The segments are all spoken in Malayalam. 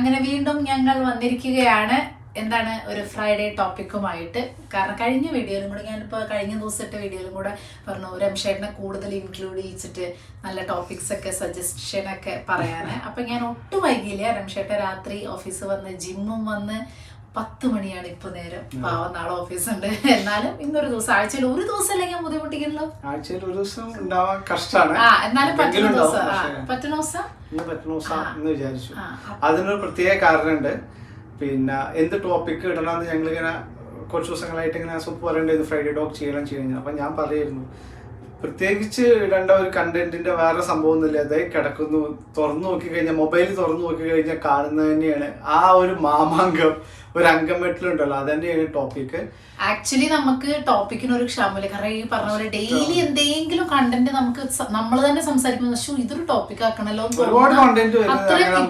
അങ്ങനെ വീണ്ടും ഞങ്ങൾ വന്നിരിക്കുകയാണ്. എന്താണ് ഒരു ഫ്രൈഡേ ടോപ്പിക്കുമായിട്ട്. കാരണം കഴിഞ്ഞ വീഡിയോയിലും കൂടെ ഞാനിപ്പോൾ കഴിഞ്ഞ ദിവസത്തെ വീഡിയോയിലും കൂടെ പറഞ്ഞു രംഷേട്ടനെ കൂടുതൽ ഇൻക്ലൂഡ് ചെയ്യിച്ചിട്ട് നല്ല ടോപ്പിക്സ് ഒക്കെ സജഷൻ ഒക്കെ പറയാന്. അപ്പൊ ഞാൻ ഒട്ടും വൈകിയില്ല. രംഷേട്ടൻ രാത്രി ഓഫീസ് വന്ന് ജിമ്മും വന്ന് 10 മണിയാണ് ഇപ്പൊ നേരം. പാവം നാളെ ഓഫീസ് ഉണ്ട്. എന്നാലും ഇന്നൊരു ദിവസം ആഴ്ചയിൽ ഒരു ദിവസം അല്ലെങ്കിൽ ഞാൻ ബുദ്ധിമുട്ടിക്കണല്ലോ. ആഴ്ചയിൽ ഒരു ദിവസം ഉണ്ടാവാൻ കഷ്ടമാണ്. എന്നാലും പറ്റുന്ന ദിവസം എന്ന് വിചാരിച്ചു. അതിനൊരു പ്രത്യേക കാരണമുണ്ട്. പിന്നെ എന്ത് ടോപ്പിക് ഇടണമെന്ന് ഞങ്ങളിങ്ങനെ കുറച്ച് ദിവസങ്ങളായിട്ട് ഇങ്ങനെ സൂപ്പ് പറയേണ്ടത് ഫ്രൈഡേ ടോക്ക് ചെയ്യണം. അപ്പം ഞാൻ പറയായിരുന്നു പ്രത്യേകിച്ച് ഇടേണ്ട ഒരു കണ്ടന്റിന്റെ വേറെ സംഭവം ഒന്നുമില്ല. അതായത് കിടക്കുന്നു, തുറന്നു നോക്കി കഴിഞ്ഞാൽ മൊബൈൽ തുറന്നു നോക്കി കഴിഞ്ഞാൽ കാണുന്നത് തന്നെയാണ് ആ ഒരു മാമാങ്കം, ഒരു അംഗം വെട്ടിലുണ്ടല്ലോ, അതന്നെയാണ് ടോപ്പിക്. ആക്ച്വലി നമുക്ക് ടോപ്പിക്കിന് ഒരു ക്ഷമയില്ല. കാരണം ഈ പറഞ്ഞ പോലെ ഡെയിലി എന്തെങ്കിലും കണ്ടന്റ് നമുക്ക് നമ്മൾ തന്നെ സംസാരിക്കുമ്പോൾ ഇതൊരു ടോപ്പിക് ആക്കണല്ലോ ഒരുപാട് കണ്ടന്റ്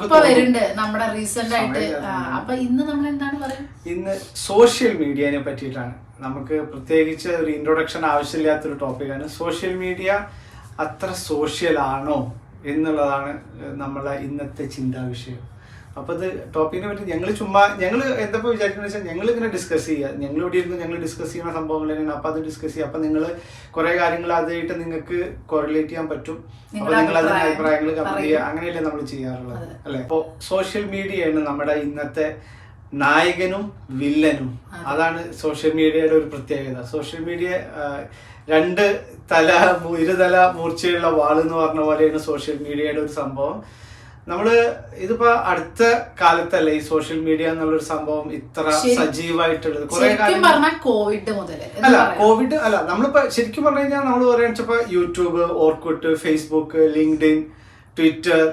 ഇപ്പൊ വരുന്നുണ്ട് നമ്മുടെ റീസെന്റ് ആയിട്ട്. അപ്പൊ ഇന്ന് നമ്മൾ എന്താണ് പറയുന്നത്? ഇന്ന് സോഷ്യൽ മീഡിയനെ പറ്റിയിട്ടാണ്. നമുക്ക് പ്രത്യേകിച്ച് ഒരു ഇൻട്രൊഡക്ഷൻ ആവശ്യമില്ലാത്തൊരു ടോപ്പിക്കാണ്. സോഷ്യൽ മീഡിയ അത്ര സോഷ്യൽ ആണോ എന്നുള്ളതാണ് നമ്മളെ ഇന്നത്തെ ചിന്താ വിഷയം. അപ്പോൾ ഇത് ടോപ്പിക്കിനെ പറ്റി ഞങ്ങൾ എന്തൊക്കെ വിചാരിക്കുന്നത് വെച്ചാൽ ഞങ്ങളിങ്ങനെ ഡിസ്കസ് ചെയ്യുക. ഞങ്ങളിവിടെ ഇരുന്ന് ഞങ്ങൾ ഡിസ്കസ് ചെയ്യുന്ന സംഭവങ്ങൾ തന്നെയാണ്. അപ്പോൾ അത് ഡിസ്കസ് ചെയ്യുക. അപ്പോൾ നിങ്ങൾ കുറേ കാര്യങ്ങൾ അതായിട്ട് നിങ്ങൾക്ക് കൊറിലേറ്റ് ചെയ്യാൻ പറ്റും. അപ്പോൾ നിങ്ങൾ അതിൻ്റെ അഭിപ്രായങ്ങൾ കമന്റ് ചെയ്യുക. അങ്ങനെയല്ലേ നമ്മൾ ചെയ്യാറുള്ളത് അല്ലേ? അപ്പോൾ സോഷ്യൽ മീഡിയയാണ് നമ്മുടെ ഇന്നത്തെ നായകനും വില്ലനും. അതാണ് സോഷ്യൽ മീഡിയയുടെ ഒരു പ്രത്യേകത. സോഷ്യൽ മീഡിയ ഇരുതല മൂർച്ചയുള്ള വാളെന്ന് പറഞ്ഞ പോലെയാണ് സോഷ്യൽ മീഡിയയുടെ ഒരു സംഭവം. ഇതിപ്പോ അടുത്ത കാലത്തല്ലേ ഈ സോഷ്യൽ മീഡിയ എന്നുള്ളൊരു സംഭവം ഇത്ര സജീവമായിട്ടുള്ളത്. കോവിഡ് അല്ല, നമ്മളിപ്പോ ശരിക്കും പറഞ്ഞു കഴിഞ്ഞാൽ നമ്മൾ പറയുക യൂട്യൂബ്, ഓർക്കുട്ട്, ഫേസ്ബുക്ക്, ലിങ്ക്ഡിൻ, ട്വിറ്റർ,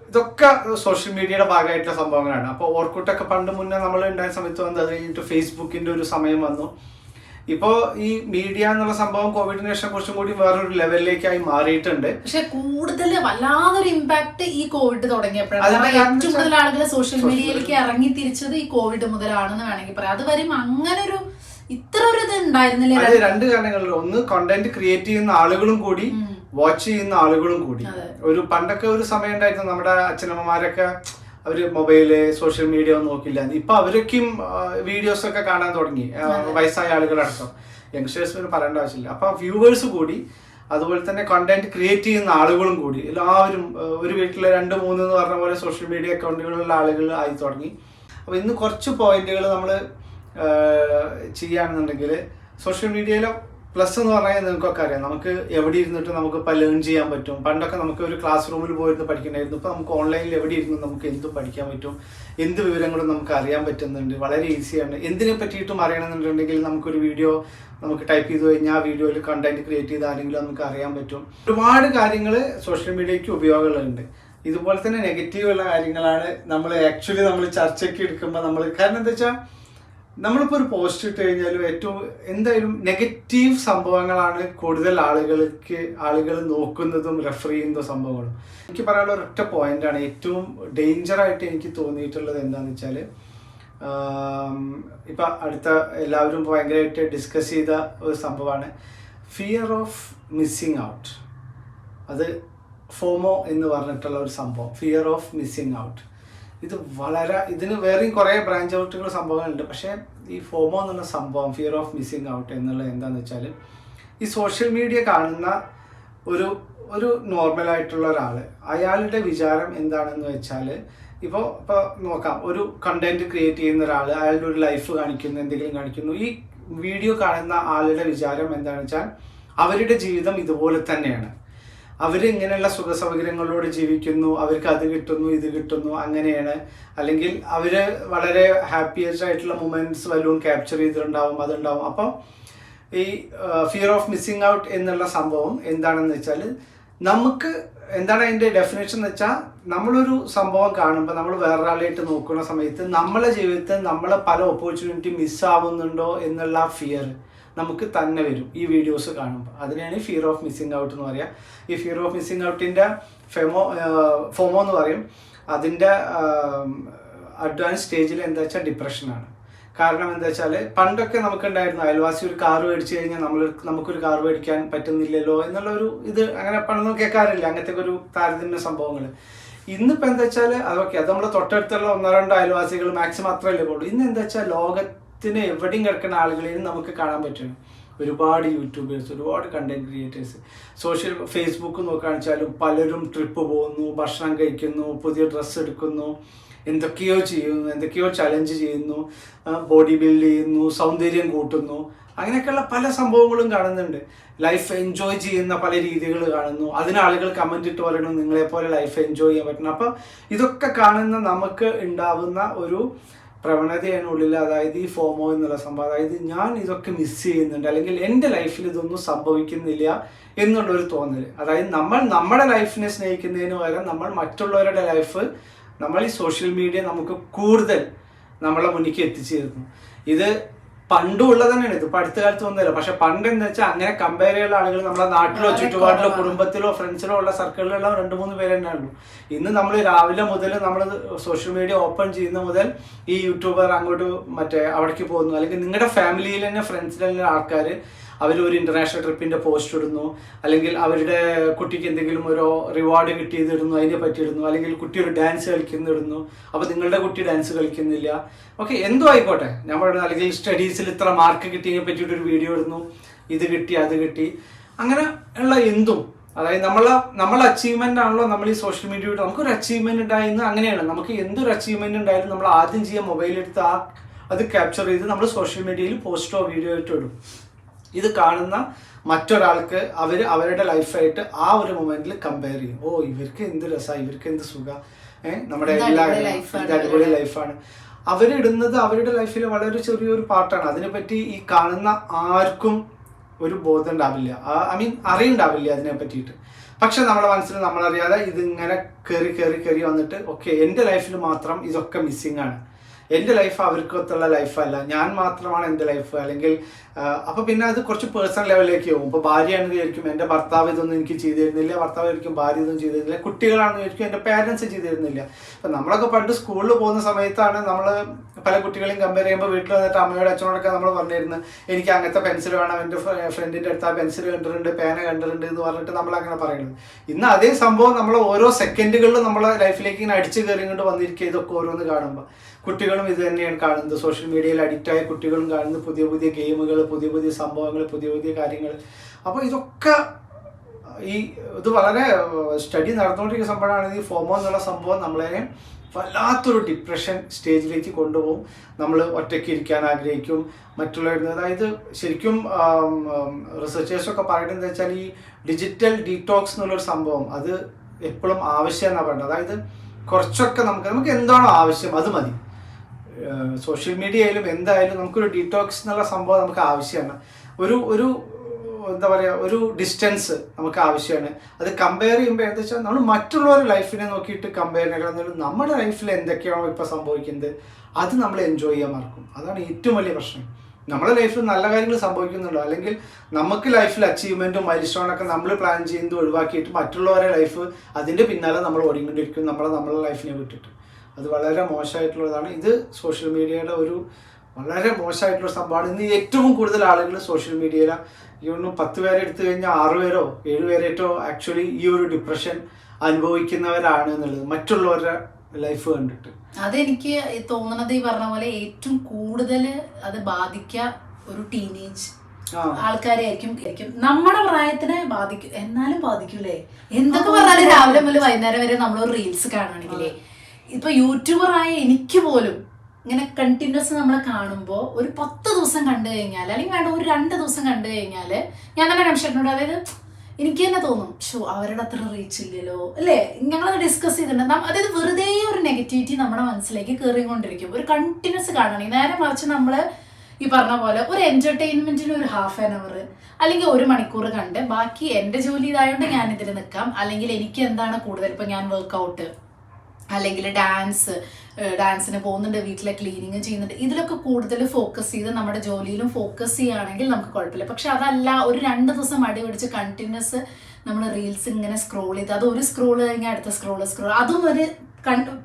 ഇതൊക്കെ സോഷ്യൽ മീഡിയയുടെ ഭാഗമായിട്ടുള്ള സംഭവങ്ങളാണ്. അപ്പോൾ ഓർക്കുട്ടൊക്കെ പണ്ട് മുന്നേ നമ്മൾ ഉണ്ടായ സമയത്ത് വന്നത്, അത് കഴിഞ്ഞിട്ട് ഫേസ്ബുക്കിന്റെ ഒരു സമയം വന്നു. ഇപ്പോ ഈ മീഡിയ എന്നുള്ള സംഭവം കോവിഡിന് ശേഷം കുറച്ചും കൂടി വേറൊരു ലെവലിലേക്കായി മാറിയിട്ടുണ്ട്. പക്ഷെ കൂടുതൽ വല്ലാതൊരു ഇമ്പാക്ട് ഈ കോവിഡ് തുടങ്ങിയപ്പോഴാണ്. ഏറ്റവും കൂടുതൽ ആളുകൾ സോഷ്യൽ മീഡിയയിലേക്ക് ഇറങ്ങി തിരിച്ചത് ഈ കോവിഡ് മുതലാണെന്ന് വേണമെങ്കിൽ പറയാം. അതുവരെ അങ്ങനെ ഒരു ഇത്ര ഒരു ഇത് ഉണ്ടായിരുന്നില്ല. അത് രണ്ട് കാരണങ്ങളുണ്ട്. ഒന്ന്, കണ്ടന്റ് ക്രിയേറ്റ് ചെയ്യുന്ന ആളുകളും കൂടി, വാച്ച് ചെയ്യുന്ന ആളുകളും കൂടി. ഒരു പണ്ടൊക്കെ ഒരു സമയം ഉണ്ടായിരുന്നു, നമ്മുടെ അച്ഛനമ്മമാരൊക്കെ അവര് മൊബൈല്, സോഷ്യൽ മീഡിയ ഒന്നും നോക്കില്ല. ഇപ്പൊ അവരൊക്കെയും വീഡിയോസ് ഒക്കെ കാണാൻ തുടങ്ങി, വയസ്സായ ആളുകളടക്കം. യങ്സ്റ്റേഴ്സിന് പറയേണ്ട ആവശ്യമില്ല. അപ്പൊ വ്യൂവേഴ്സ് കൂടി, അതുപോലെ തന്നെ കണ്ടന്റ് ക്രിയേറ്റ് ചെയ്യുന്ന ആളുകളും കൂടി. എല്ലാവരും ഒരു വീട്ടിലെ 2-3 എന്ന് പറഞ്ഞ പോലെ സോഷ്യൽ മീഡിയ അക്കൗണ്ടുകളുള്ള ആളുകൾ ആയി തുടങ്ങി. അപ്പൊ ഇന്ന് കുറച്ച് പോയിന്റുകൾ നമ്മൾ ചെയ്യുകയാണെന്നുണ്ടെങ്കിൽ സോഷ്യൽ മീഡിയയിലെ പ്ലസ് എന്ന് പറഞ്ഞാൽ നിങ്ങൾക്കൊക്കെ അറിയാം, നമുക്ക് എവിടെ ഇരുന്നിട്ട് നമുക്ക് ഇപ്പം ലേൺ ചെയ്യാൻ പറ്റും. പണ്ടൊക്കെ നമുക്ക് ഒരു ക്ലാസ് റൂമിൽ പോയിരുന്ന് പഠിക്കണമായിരുന്നു. ഇപ്പം നമുക്ക് ഓൺലൈനിൽ എവിടെ ഇരുന്ന് നമുക്ക് എന്തും പഠിക്കാൻ പറ്റും. എന്ത് വിവരങ്ങളും നമുക്ക് അറിയാൻ പറ്റുന്നുണ്ട്. വളരെ ഈസിയാണ്. എന്തിനെ പറ്റിയിട്ടും അറിയണമെന്നുണ്ടെങ്കിൽ നമുക്കൊരു വീഡിയോ നമുക്ക് ടൈപ്പ് ചെയ്ത് കഴിഞ്ഞാൽ ആ വീഡിയോയിൽ കണ്ടന്റ് ക്രിയേറ്റ് ചെയ്ത് ആരെങ്കിലും നമുക്ക് അറിയാൻ പറ്റും. ഒരുപാട് കാര്യങ്ങൾ സോഷ്യൽ മീഡിയയ്ക്ക് ഉപയോഗങ്ങളുണ്ട്. ഇതുപോലെ തന്നെ നെഗറ്റീവുള്ള കാര്യങ്ങളാണ് നമ്മൾ ചർച്ചയ്ക്ക് എടുക്കുമ്പോൾ കാരണം എന്താ വെച്ചാൽ നമ്മളിപ്പോൾ ഒരു പോസ്റ്റ് ഇട്ട് കഴിഞ്ഞാലും എന്തായാലും നെഗറ്റീവ് സംഭവങ്ങളാണ് കൂടുതൽ ആളുകൾ നോക്കുന്നതും റെഫർ ചെയ്യുന്നതും സംഭവങ്ങളും. എനിക്ക് പറയാനുള്ള ഒരൊറ്റ പോയിന്റാണ് ഏറ്റവും ഡേഞ്ചറായിട്ട് എനിക്ക് തോന്നിയിട്ടുള്ളത്. എന്താണെന്ന് വെച്ചാൽ ഇപ്പം അടുത്ത എല്ലാവരും ഭയങ്കരമായിട്ട് ഡിസ്കസ് ചെയ്ത ഒരു സംഭവമാണ് ഫിയർ ഓഫ് മിസ്സിങ് ഔട്ട്. അത് ഫോമോ എന്ന് പറഞ്ഞിട്ടുള്ള ഒരു സംഭവം, ഫിയർ ഓഫ് മിസ്സിങ് ഔട്ട്. ഇതിന് വേറെയും കുറേ ബ്രാഞ്ച് ഔട്ടുകൾ സംഭവങ്ങളുണ്ട്. പക്ഷേ ഈ ഫോമോ എന്നുള്ള സംഭവം, ഫിയർ ഓഫ് മിസ്സിങ് ഔട്ട് എന്നുള്ളത് എന്താണെന്ന് വെച്ചാൽ, ഈ സോഷ്യൽ മീഡിയ കാണുന്ന ഒരു നോർമലായിട്ടുള്ള ഒരാൾ, അയാളുടെ വിചാരം എന്താണെന്ന് വെച്ചാൽ, ഇപ്പോൾ നോക്കാം, ഒരു കണ്ടന്റ് ക്രിയേറ്റ് ചെയ്യുന്ന ഒരാൾ അയാളുടെ ഒരു ലൈഫ് കാണിക്കുന്നു, എന്തെങ്കിലും കാണിക്കുന്നു. ഈ വീഡിയോ കാണുന്ന ആളുടെ വിചാരം എന്താണെന്ന് വെച്ചാൽ അവരുടെ ജീവിതം ഇതുപോലെ തന്നെയാണ്. അവരിങ്ങനെയുള്ള സുഖ സൗകര്യങ്ങളോട് ജീവിക്കുന്നു, അവർക്ക് അത് കിട്ടുന്നു, ഇത് കിട്ടുന്നു, അങ്ങനെയാണ്. അല്ലെങ്കിൽ അവർ വളരെ ഹാപ്പിയസ്റ്റ് ആയിട്ടുള്ള മൊമെന്റ്സ് വല്ലതും ക്യാപ്ചർ ചെയ്തിട്ടുണ്ടാവും, അതുണ്ടാവും. അപ്പം ഈ ഫിയർ ഓഫ് മിസ്സിങ് ഔട്ട് എന്നുള്ള സംഭവം എന്താണെന്ന് വെച്ചാൽ, നമുക്ക് എന്താണ് അതിൻ്റെ ഡെഫിനേഷൻ എന്ന് വെച്ചാൽ, നമ്മളൊരു സംഭവം കാണുമ്പോൾ നമ്മൾ വേറൊരാളായിട്ട് നോക്കുന്ന സമയത്ത് നമ്മളെ ജീവിതത്തിൽ നമ്മളെ പല ഓപ്പർച്യൂണിറ്റി മിസ്സാവുന്നുണ്ടോ എന്നുള്ള ഫിയർ നമുക്ക് തന്നെ വരും ഈ വീഡിയോസ് കാണുമ്പോൾ. അതിനെയാണ് ഫിയർ ഓഫ് മിസ്സിങ് ഔട്ട് എന്ന് പറയുക. ഈ ഫിയർ ഓഫ് മിസ്സിങ് ഔട്ടിൻ്റെ ഫോമോ എന്ന് പറയും. അതിൻ്റെ അഡ്വാൻസ് സ്റ്റേജിൽ എന്താ വെച്ചാൽ ഡിപ്രഷനാണ്. കാരണം എന്താ വെച്ചാൽ, പണ്ടൊക്കെ നമുക്കുണ്ടായിരുന്നു അയൽവാസി ഒരു കാർ മേടിച്ചു കഴിഞ്ഞാൽ നമുക്കൊരു കാർ മേടിക്കാൻ പറ്റുന്നില്ലല്ലോ എന്നുള്ള ഒരു ഇത് അങ്ങനെ പണ്ടൊന്നും കേൾക്കാറില്ല, അങ്ങനത്തെ ഒരു താരതമ്യ സംഭവങ്ങൾ. ഇന്നിപ്പോൾ എന്താ വെച്ചാൽ അതൊക്കെ അത് നമ്മുടെ തൊട്ടടുത്തുള്ള 1-2 അയൽവാസികൾ മാക്സിമം അത്രയല്ലേ പോകുള്ളൂ. ഇന്ന് എന്താ വെച്ചാൽ ലോകത്തിന് എവിടെയും കിടക്കുന്ന ആളുകളെയും നമുക്ക് കാണാൻ പറ്റും. ഒരുപാട് യൂട്യൂബേഴ്സ്, ഒരുപാട് കണ്ടന്റ് ക്രിയേറ്റേഴ്സ്, ഫേസ്ബുക്ക് നോക്കുകയാണെന്ന് വെച്ചാലും പലരും ട്രിപ്പ് പോകുന്നു, ഭക്ഷണം കഴിക്കുന്നു, പുതിയ ഡ്രസ്സ് എടുക്കുന്നു, എന്തൊക്കെയോ ചെയ്യുന്നു, എന്തൊക്കെയോ ചലഞ്ച് ചെയ്യുന്നു, ബോഡി ബിൽഡ് ചെയ്യുന്നു, സൗന്ദര്യം കൂട്ടുന്നു, അങ്ങനെയൊക്കെയുള്ള പല സംഭവങ്ങളും കാണുന്നുണ്ട്. ലൈഫ് എൻജോയ് ചെയ്യുന്ന പല രീതികൾ കാണുന്നു. അതിന് ആളുകൾ കമന്റ് ഇട്ട് പറയണു നിങ്ങളെപ്പോലെ ലൈഫ് എൻജോയ് ചെയ്യാൻ പറ്റണം. അപ്പം ഇതൊക്കെ കാണുന്ന നമുക്ക് ഉണ്ടാവുന്ന ഒരു പ്രവണതയാണ് ഉള്ളിൽ, അതായത് ഈ ഫോമോ എന്നുള്ള സംഭവം. അതായത് ഞാൻ ഇതൊക്കെ മിസ് ചെയ്യുന്നുണ്ട്, അല്ലെങ്കിൽ എൻ്റെ ലൈഫിൽ ഇതൊന്നും സംഭവിക്കുന്നില്ല എന്നുള്ളൊരു തോന്നൽ. അതായത് നമ്മൾ നമ്മുടെ ലൈഫിനെ സ്നേഹിക്കുന്നതിന് പകരം നമ്മൾ മറ്റുള്ളവരുടെ ലൈഫ്, നമ്മൾ ഈ സോഷ്യൽ മീഡിയ നമുക്ക് കൂടുതൽ നമ്മളെ മുന്നിലേക്ക് എത്തിച്ചു തരുന്നു. ഇത് പണ്ടും ഉള്ളത് തന്നെയാണ്, ഇത് ഇപ്പം അടുത്ത കാലത്ത് ഒന്നുമില്ല. പക്ഷെ പണ്ട് എന്ന് വെച്ചാൽ അങ്ങനെ കമ്പയർ ചെയ്യുന്ന ആളുകൾ നമ്മളെ നാട്ടിലോ ചുറ്റുപാടിലോ കുടുംബത്തിലോ ഫ്രണ്ട്സിലോ ഉള്ള സർക്കിളിലുള്ള 2-3 പേര് തന്നെ ഉള്ളൂ. ഇന്ന് നമ്മൾ രാവിലെ മുതൽ നമ്മൾ സോഷ്യൽ മീഡിയ ഓപ്പൺ ചെയ്യുന്ന മുതൽ ഈ യൂട്യൂബർ അങ്ങോട്ട് അവിടേക്ക് പോകുന്നു, അല്ലെങ്കിൽ നിങ്ങളുടെ ഫാമിലിയിൽ തന്നെ ഫ്രണ്ട്സിൽ തന്നെ ആൾക്കാർ അവർ ഒരു ഇന്റർനാഷണൽ ട്രിപ്പിന്റെ പോസ്റ്റ് ഇടുന്നു, അല്ലെങ്കിൽ അവരുടെ കുട്ടിക്ക് എന്തെങ്കിലും ഒരു റിവാർഡ് കിട്ടിയത് ഇടുന്നു, അതിനെ പറ്റി ഇടുന്നു, അല്ലെങ്കിൽ കുട്ടി ഒരു ഡാൻസ് കളിക്കുന്നിടുന്നു, അപ്പോൾ നിങ്ങളുടെ കുട്ടി ഡാൻസ് കളിക്കുന്നില്ല, ഓക്കെ എന്തോ ആയിക്കോട്ടെ ഞാൻ പറയുന്നത്, അല്ലെങ്കിൽ സ്റ്റഡീസിൽ ഇത്ര മാർക്ക് കിട്ടിയതിനെ പറ്റിയിട്ടൊരു വീഡിയോ ഇടുന്നു, ഇത് കിട്ടി അത് കിട്ടി, അങ്ങനെ ഉള്ള എന്തും. അതായത് നമ്മളെ അച്ചീവ്മെന്റ് ആണല്ലോ നമ്മൾ ഈ സോഷ്യൽ മീഡിയയുടെ, നമുക്കൊരു അച്ചീവ്മെന്റ് ഉണ്ടായിരുന്നു, അങ്ങനെയാണ് നമുക്ക് എന്തൊരു അച്ചീവ്മെന്റ് ഉണ്ടായാലും നമ്മൾ ആദ്യം ചെയ്യാൻ മൊബൈൽ എടുത്ത് അത് ക്യാപ്ചർ ചെയ്ത് നമ്മൾ സോഷ്യൽ മീഡിയയിൽ പോസ്റ്റോ വീഡിയോ ആയിട്ട് ഇടും. ഇത് കാണുന്ന മറ്റൊരാൾക്ക് അവരുടെ ലൈഫായിട്ട് ആ ഒരു മൊമെന്റിൽ കമ്പയർ ചെയ്യും. ഓ ഇവർക്ക് എന്ത് രസമാണ്, ഇവർക്ക് എന്ത് സുഖം, നമ്മുടെ അടിപൊളി ലൈഫാണ്. അവരിടുന്നത് അവരുടെ ലൈഫിൽ വളരെ ചെറിയൊരു പാർട്ടാണ്. അതിനെപ്പറ്റി ഈ കാണുന്ന ആർക്കും ഒരു ബോധം ഉണ്ടാവില്ല, അറിയുണ്ടാവില്ല അതിനെ പറ്റിയിട്ട്. പക്ഷെ നമ്മുടെ മനസ്സിൽ നമ്മളറിയാതെ ഇതിങ്ങനെ കയറി വന്നിട്ട് ഓക്കെ എൻ്റെ ലൈഫിൽ മാത്രം ഇതൊക്കെ മിസ്സിങ് ആണ്, എൻ്റെ ലൈഫ് അവർക്കൊത്തുള്ള ലൈഫല്ല, ഞാൻ മാത്രമാണ് എൻ്റെ ലൈഫ്, അല്ലെങ്കിൽ അപ്പോൾ പിന്നെ അത് കുറച്ച് പേഴ്സണൽ ലെവലിലേക്ക് പോകും. ഇപ്പോൾ ഭാര്യയാണെന്ന് വിചാരിക്കും എൻ്റെ ഭർത്താവ് ഇതൊന്നും എനിക്ക് ചെയ്തു തരുന്നില്ല, ഭർത്താവ് ആയിരിക്കും ഭാര്യ ഇതൊന്നും ചെയ്തു തരുന്നില്ല, കുട്ടികളാണെന്ന് വിചാരിക്കും എൻ്റെ പേരൻസ് ചെയ്തു തരുന്നില്ല. അപ്പം നമ്മളൊക്കെ പണ്ട് സ്കൂളിൽ പോകുന്ന സമയത്താണ് നമ്മൾ പല കുട്ടികളെയും കമ്പയർ ചെയ്യുമ്പോൾ വീട്ടിൽ വന്നിട്ട് അമ്മയോട് അച്ഛനോടൊക്കെ നമ്മൾ പറഞ്ഞിരുന്നത് എനിക്ക് അങ്ങനത്തെ പെൻസിൽ വേണം, എൻ്റെ ഫ്രണ്ടിൻ്റെ അടുത്ത് ആ പെൻസിൽ കണ്ടിട്ടുണ്ട്, പേന കണ്ടിട്ടുണ്ട് എന്ന് പറഞ്ഞിട്ട് നമ്മൾ അങ്ങനെ പറയുന്നത്. ഇന്ന് അതേ സംഭവം നമ്മൾ ഓരോ സെക്കൻഡുകളിലും നമ്മളെ ലൈഫിലേക്ക് ഇങ്ങനെ അടിച്ചു കയറിക്കൊണ്ട് വന്നിരിക്കുക. ഇതൊക്കെ ഓരോന്ന് കാണുമ്പോൾ കുട്ടികളും ഇത് തന്നെയാണ് കാണുന്നത്. സോഷ്യൽ മീഡിയയിൽ അഡിക്റ്റായ കുട്ടികളും കാണുന്നത് പുതിയ പുതിയ ഗെയിമുകൾ, പുതിയ പുതിയ സംഭവങ്ങൾ, പുതിയ പുതിയ കാര്യങ്ങൾ. അപ്പോൾ ഇതൊക്കെ ഇത് വളരെ സ്റ്റഡി നടന്നുകൊണ്ടിരിക്കുന്ന സംഭവമാണ്. ഈ ഫോമോ എന്നുള്ള സംഭവം നമ്മളെ വല്ലാത്തൊരു ഡിപ്രഷൻ സ്റ്റേജിലേക്ക് കൊണ്ടുപോകും. നമ്മൾ ഒറ്റയ്ക്ക് ഇരിക്കാൻ ആഗ്രഹിക്കും, മറ്റുള്ളവരുടെ. അതായത് ശരിക്കും റിസർച്ചേഴ്സൊക്കെ പറയുന്നത് എന്താ വെച്ചാൽ ഈ ഡിജിറ്റൽ ഡീറ്റോക്സ് എന്നുള്ളൊരു സംഭവം അത് എപ്പോഴും ആവശ്യം എന്നാണ് പറയുന്നത്. അതായത് കുറച്ചൊക്കെ നമുക്ക് എന്താണോ ആവശ്യം അത് മതി. സോഷ്യൽ മീഡിയയിലും എന്തായാലും നമുക്കൊരു ഡീറ്റോക്സ് എന്നുള്ള സംഭവം നമുക്ക് ആവശ്യമാണ്. ഒരു എന്താ പറയുക, ഒരു ഡിസ്റ്റൻസ് നമുക്ക് ആവശ്യമാണ്. അത് കമ്പയർ ചെയ്യുമ്പോൾ എന്താ വെച്ചാൽ നമ്മൾ മറ്റുള്ളവരുടെ ലൈഫിനെ നോക്കിയിട്ട് കമ്പയർ ചെയ്യണം. നമ്മുടെ ലൈഫിൽ എന്തൊക്കെയാണോ ഇപ്പോൾ സംഭവിക്കുന്നത് അത് നമ്മൾ എൻജോയ് ചെയ്യാൻ മറക്കും. അതാണ് ഏറ്റവും വലിയ പ്രശ്നം. നമ്മുടെ ലൈഫിൽ നല്ല കാര്യങ്ങൾ സംഭവിക്കുന്നുണ്ടോ, അല്ലെങ്കിൽ നമുക്ക് ലൈഫിൽ അച്ചീവ്മെൻറ്റും മൈൽ സ്റ്റോണൊക്കെ നമ്മൾ പ്ലാൻ ചെയ്യുന്നത് ഒഴിവാക്കിയിട്ട് മറ്റുള്ളവരുടെ ലൈഫ് അതിൻ്റെ പിന്നാലെ നമ്മൾ ഓടിക്കൊണ്ടിരിക്കും നമ്മളെ ലൈഫിനെ വിട്ടിട്ട്. അത് വളരെ മോശമായിട്ടുള്ളതാണ്. ഇത് സോഷ്യൽ മീഡിയയുടെ ഒരു വളരെ മോശമായിട്ടുള്ള സംഭവമാണ്. ഇന്ന് ഏറ്റവും കൂടുതൽ ആളുകൾ സോഷ്യൽ മീഡിയയിൽ ഈ 10 പേരെ എടുത്തു കഴിഞ്ഞാൽ 6 പേരോ 7 പേരേറ്റോ ആക്ച്വലി ഈ ഒരു ഡിപ്രഷൻ അനുഭവിക്കുന്നവരാണ് എന്നുള്ളത് മറ്റുള്ളവരുടെ ലൈഫ് കണ്ടിട്ട്. അതെനിക്ക് തോന്നുന്നത് ഈ പറഞ്ഞ പോലെ ഏറ്റവും കൂടുതൽ അത് ബാധിക്കുക ഒരു ടീനേജ് ആൾക്കാരായിരിക്കും. നമ്മുടെ പ്രായത്തിനെ ബാധിക്കും, എന്നാലും ബാധിക്കൂലേ. എന്തൊക്കെ പറഞ്ഞാലും രാവിലെ മുതൽ വൈകുന്നേരം വരെ നമ്മൾ റീൽസ് കാണുകയാണെങ്കിലേ, ഇപ്പൊ യൂട്യൂബർ-ആയ എനിക്ക് പോലും ഇങ്ങനെ കണ്ടിന്യൂസ് നമ്മൾ കാണുമ്പോൾ ഒരു 10 ദിവസം കണ്ടു കഴിഞ്ഞാൽ, അല്ലെങ്കിൽ വേണ്ട ഒരു 2 ദിവസം കണ്ടു കഴിഞ്ഞാൽ ഞാൻ തന്നെ കൺഷനോട്, അതായത് എനിക്ക് തന്നെ തോന്നും അവരുടെ അത്ര റീച്ച് ഇല്ലല്ലോ അല്ലേ. ഞങ്ങളത് ഡിസ്കസ് ചെയ്തിട്ടുണ്ട്. അതായത് വെറുതെ ഒരു നെഗറ്റിവിറ്റി നമ്മുടെ മനസ്സിലേക്ക് കയറിക്കൊണ്ടിരിക്കും ഒരു കണ്ടിന്യൂസ് കാണണമെങ്കിൽ. നേരെ മറിച്ച് നമ്മൾ ഈ പറഞ്ഞ പോലെ ഒരു എന്റർടൈൻമെന്റിന് ഒരു ഹാഫ് ആൻ അവർ അല്ലെങ്കിൽ 1 മണിക്കൂർ കണ്ട് ബാക്കി എൻ്റെ ജോലി ഇതായതുകൊണ്ട് ഞാൻ ഇതിൽ നിൽക്കാം, അല്ലെങ്കിൽ എനിക്ക് എന്താണ് കൂടുതൽ, ഇപ്പം ഞാൻ വർക്കൗട്ട് അല്ലെങ്കിൽ ഡാൻസിന് പോകുന്നുണ്ട്, വീട്ടിലെ ക്ലീനിങ് ചെയ്യുന്നുണ്ട്, ഇതിലൊക്കെ കൂടുതൽ ഫോക്കസ് ചെയ്ത് നമ്മുടെ ജോലിയിലും ഫോക്കസ് ചെയ്യുകയാണെങ്കിൽ നമുക്ക് കുഴപ്പമില്ല. പക്ഷെ അതല്ല, ഒരു 2 ദിവസം മടി പിടിച്ച് കണ്ടിന്യൂസ് നമ്മൾ റീൽസ് ഇങ്ങനെ സ്ക്രോൾ ചെയ്ത്, അത് ഒരു സ്ക്രോൾ കഴിഞ്ഞാൽ അടുത്ത സ്ക്രോൾ അതും ഒരു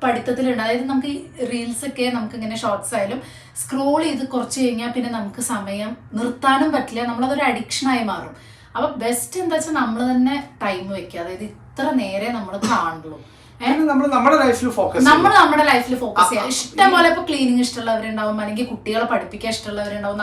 പഠിത്തത്തിലുണ്ട്. അതായത് നമുക്ക് ഈ റീൽസൊക്കെ നമുക്ക് ഇങ്ങനെ ഷോർട്സ് ആയാലും സ്ക്രോൾ ചെയ്ത് കുറച്ച് കഴിഞ്ഞാൽ പിന്നെ നമുക്ക് സമയം നിർത്താനും പറ്റില്ല, നമ്മളതൊരു അഡിക്ഷനായി മാറും. അപ്പം ബെസ്റ്റ് എന്താ വെച്ചാൽ നമ്മൾ തന്നെ ടൈം വെക്കുക. അതായത് ഇത്ര നേരെ നമ്മൾ കാണുള്ളൂ, നമ്മുടെ ലൈഫിൽ ഫോക്കസ് നമ്മുടെ ലൈഫിൽ ഫോക്കസ് ചെയ്യാം. ഇഷ്ടം പോലെ ഇപ്പൊ ക്ലീനിങ് ഇഷ്ടമുള്ളവരുണ്ടാവും, അല്ലെങ്കിൽ കുട്ടികളെ പഠിപ്പിക്കാൻ ഇഷ്ടമുള്ളവരുണ്ടാവും,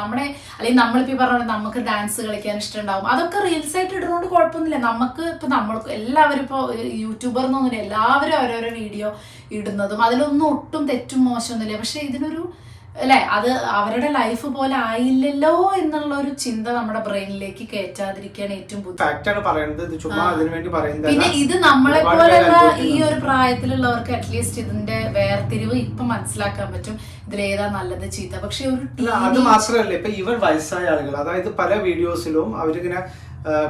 അല്ലെങ്കിൽ നമ്മളിപ്പോ പറഞ്ഞ നമുക്ക് ഡാൻസ് കളിക്കാൻ ഇഷ്ടമുണ്ടാവും. അതൊക്കെ റീൽസ് ആയിട്ട് ഇടുന്നതുകൊണ്ട് കുഴപ്പമൊന്നുമില്ല. നമുക്ക് ഇപ്പൊ നമ്മൾക്ക് എല്ലാവരും ഇപ്പൊ യൂട്യൂബർ എന്നൊന്നുമില്ല, എല്ലാവരും ഓരോരോ വീഡിയോ ഇടുന്നതും അതിലൊന്നും ഒട്ടും തെറ്റും മോശമൊന്നുമില്ല. പക്ഷെ ഇതിനൊരു അല്ലെ, അത് അവരുടെ ലൈഫ് പോലെ ആയില്ലല്ലോ എന്നുള്ള ഒരു ചിന്ത നമ്മുടെ ബ്രെയിനിലേക്ക് കയറ്റാതിരിക്കാൻ ഏറ്റവും പിന്നെ ഇത് നമ്മളെ പോലെയുള്ള ഈ ഒരു പ്രായത്തിലുള്ളവർക്ക് അറ്റ്ലീസ്റ്റ് ഇതിന്റെ വേർതിരിവ് ഇപ്പൊ മനസ്സിലാക്കാൻ പറ്റും, ഇതിലേതാ നല്ലത് ചീത്ത. പക്ഷെ ഒരു അത് മാത്രമല്ല, ഇപ്പൊ ഈവൻ വയസ്സായ ആളുകൾ, അതായത് പല വീഡിയോസിലും അവരിങ്ങനെ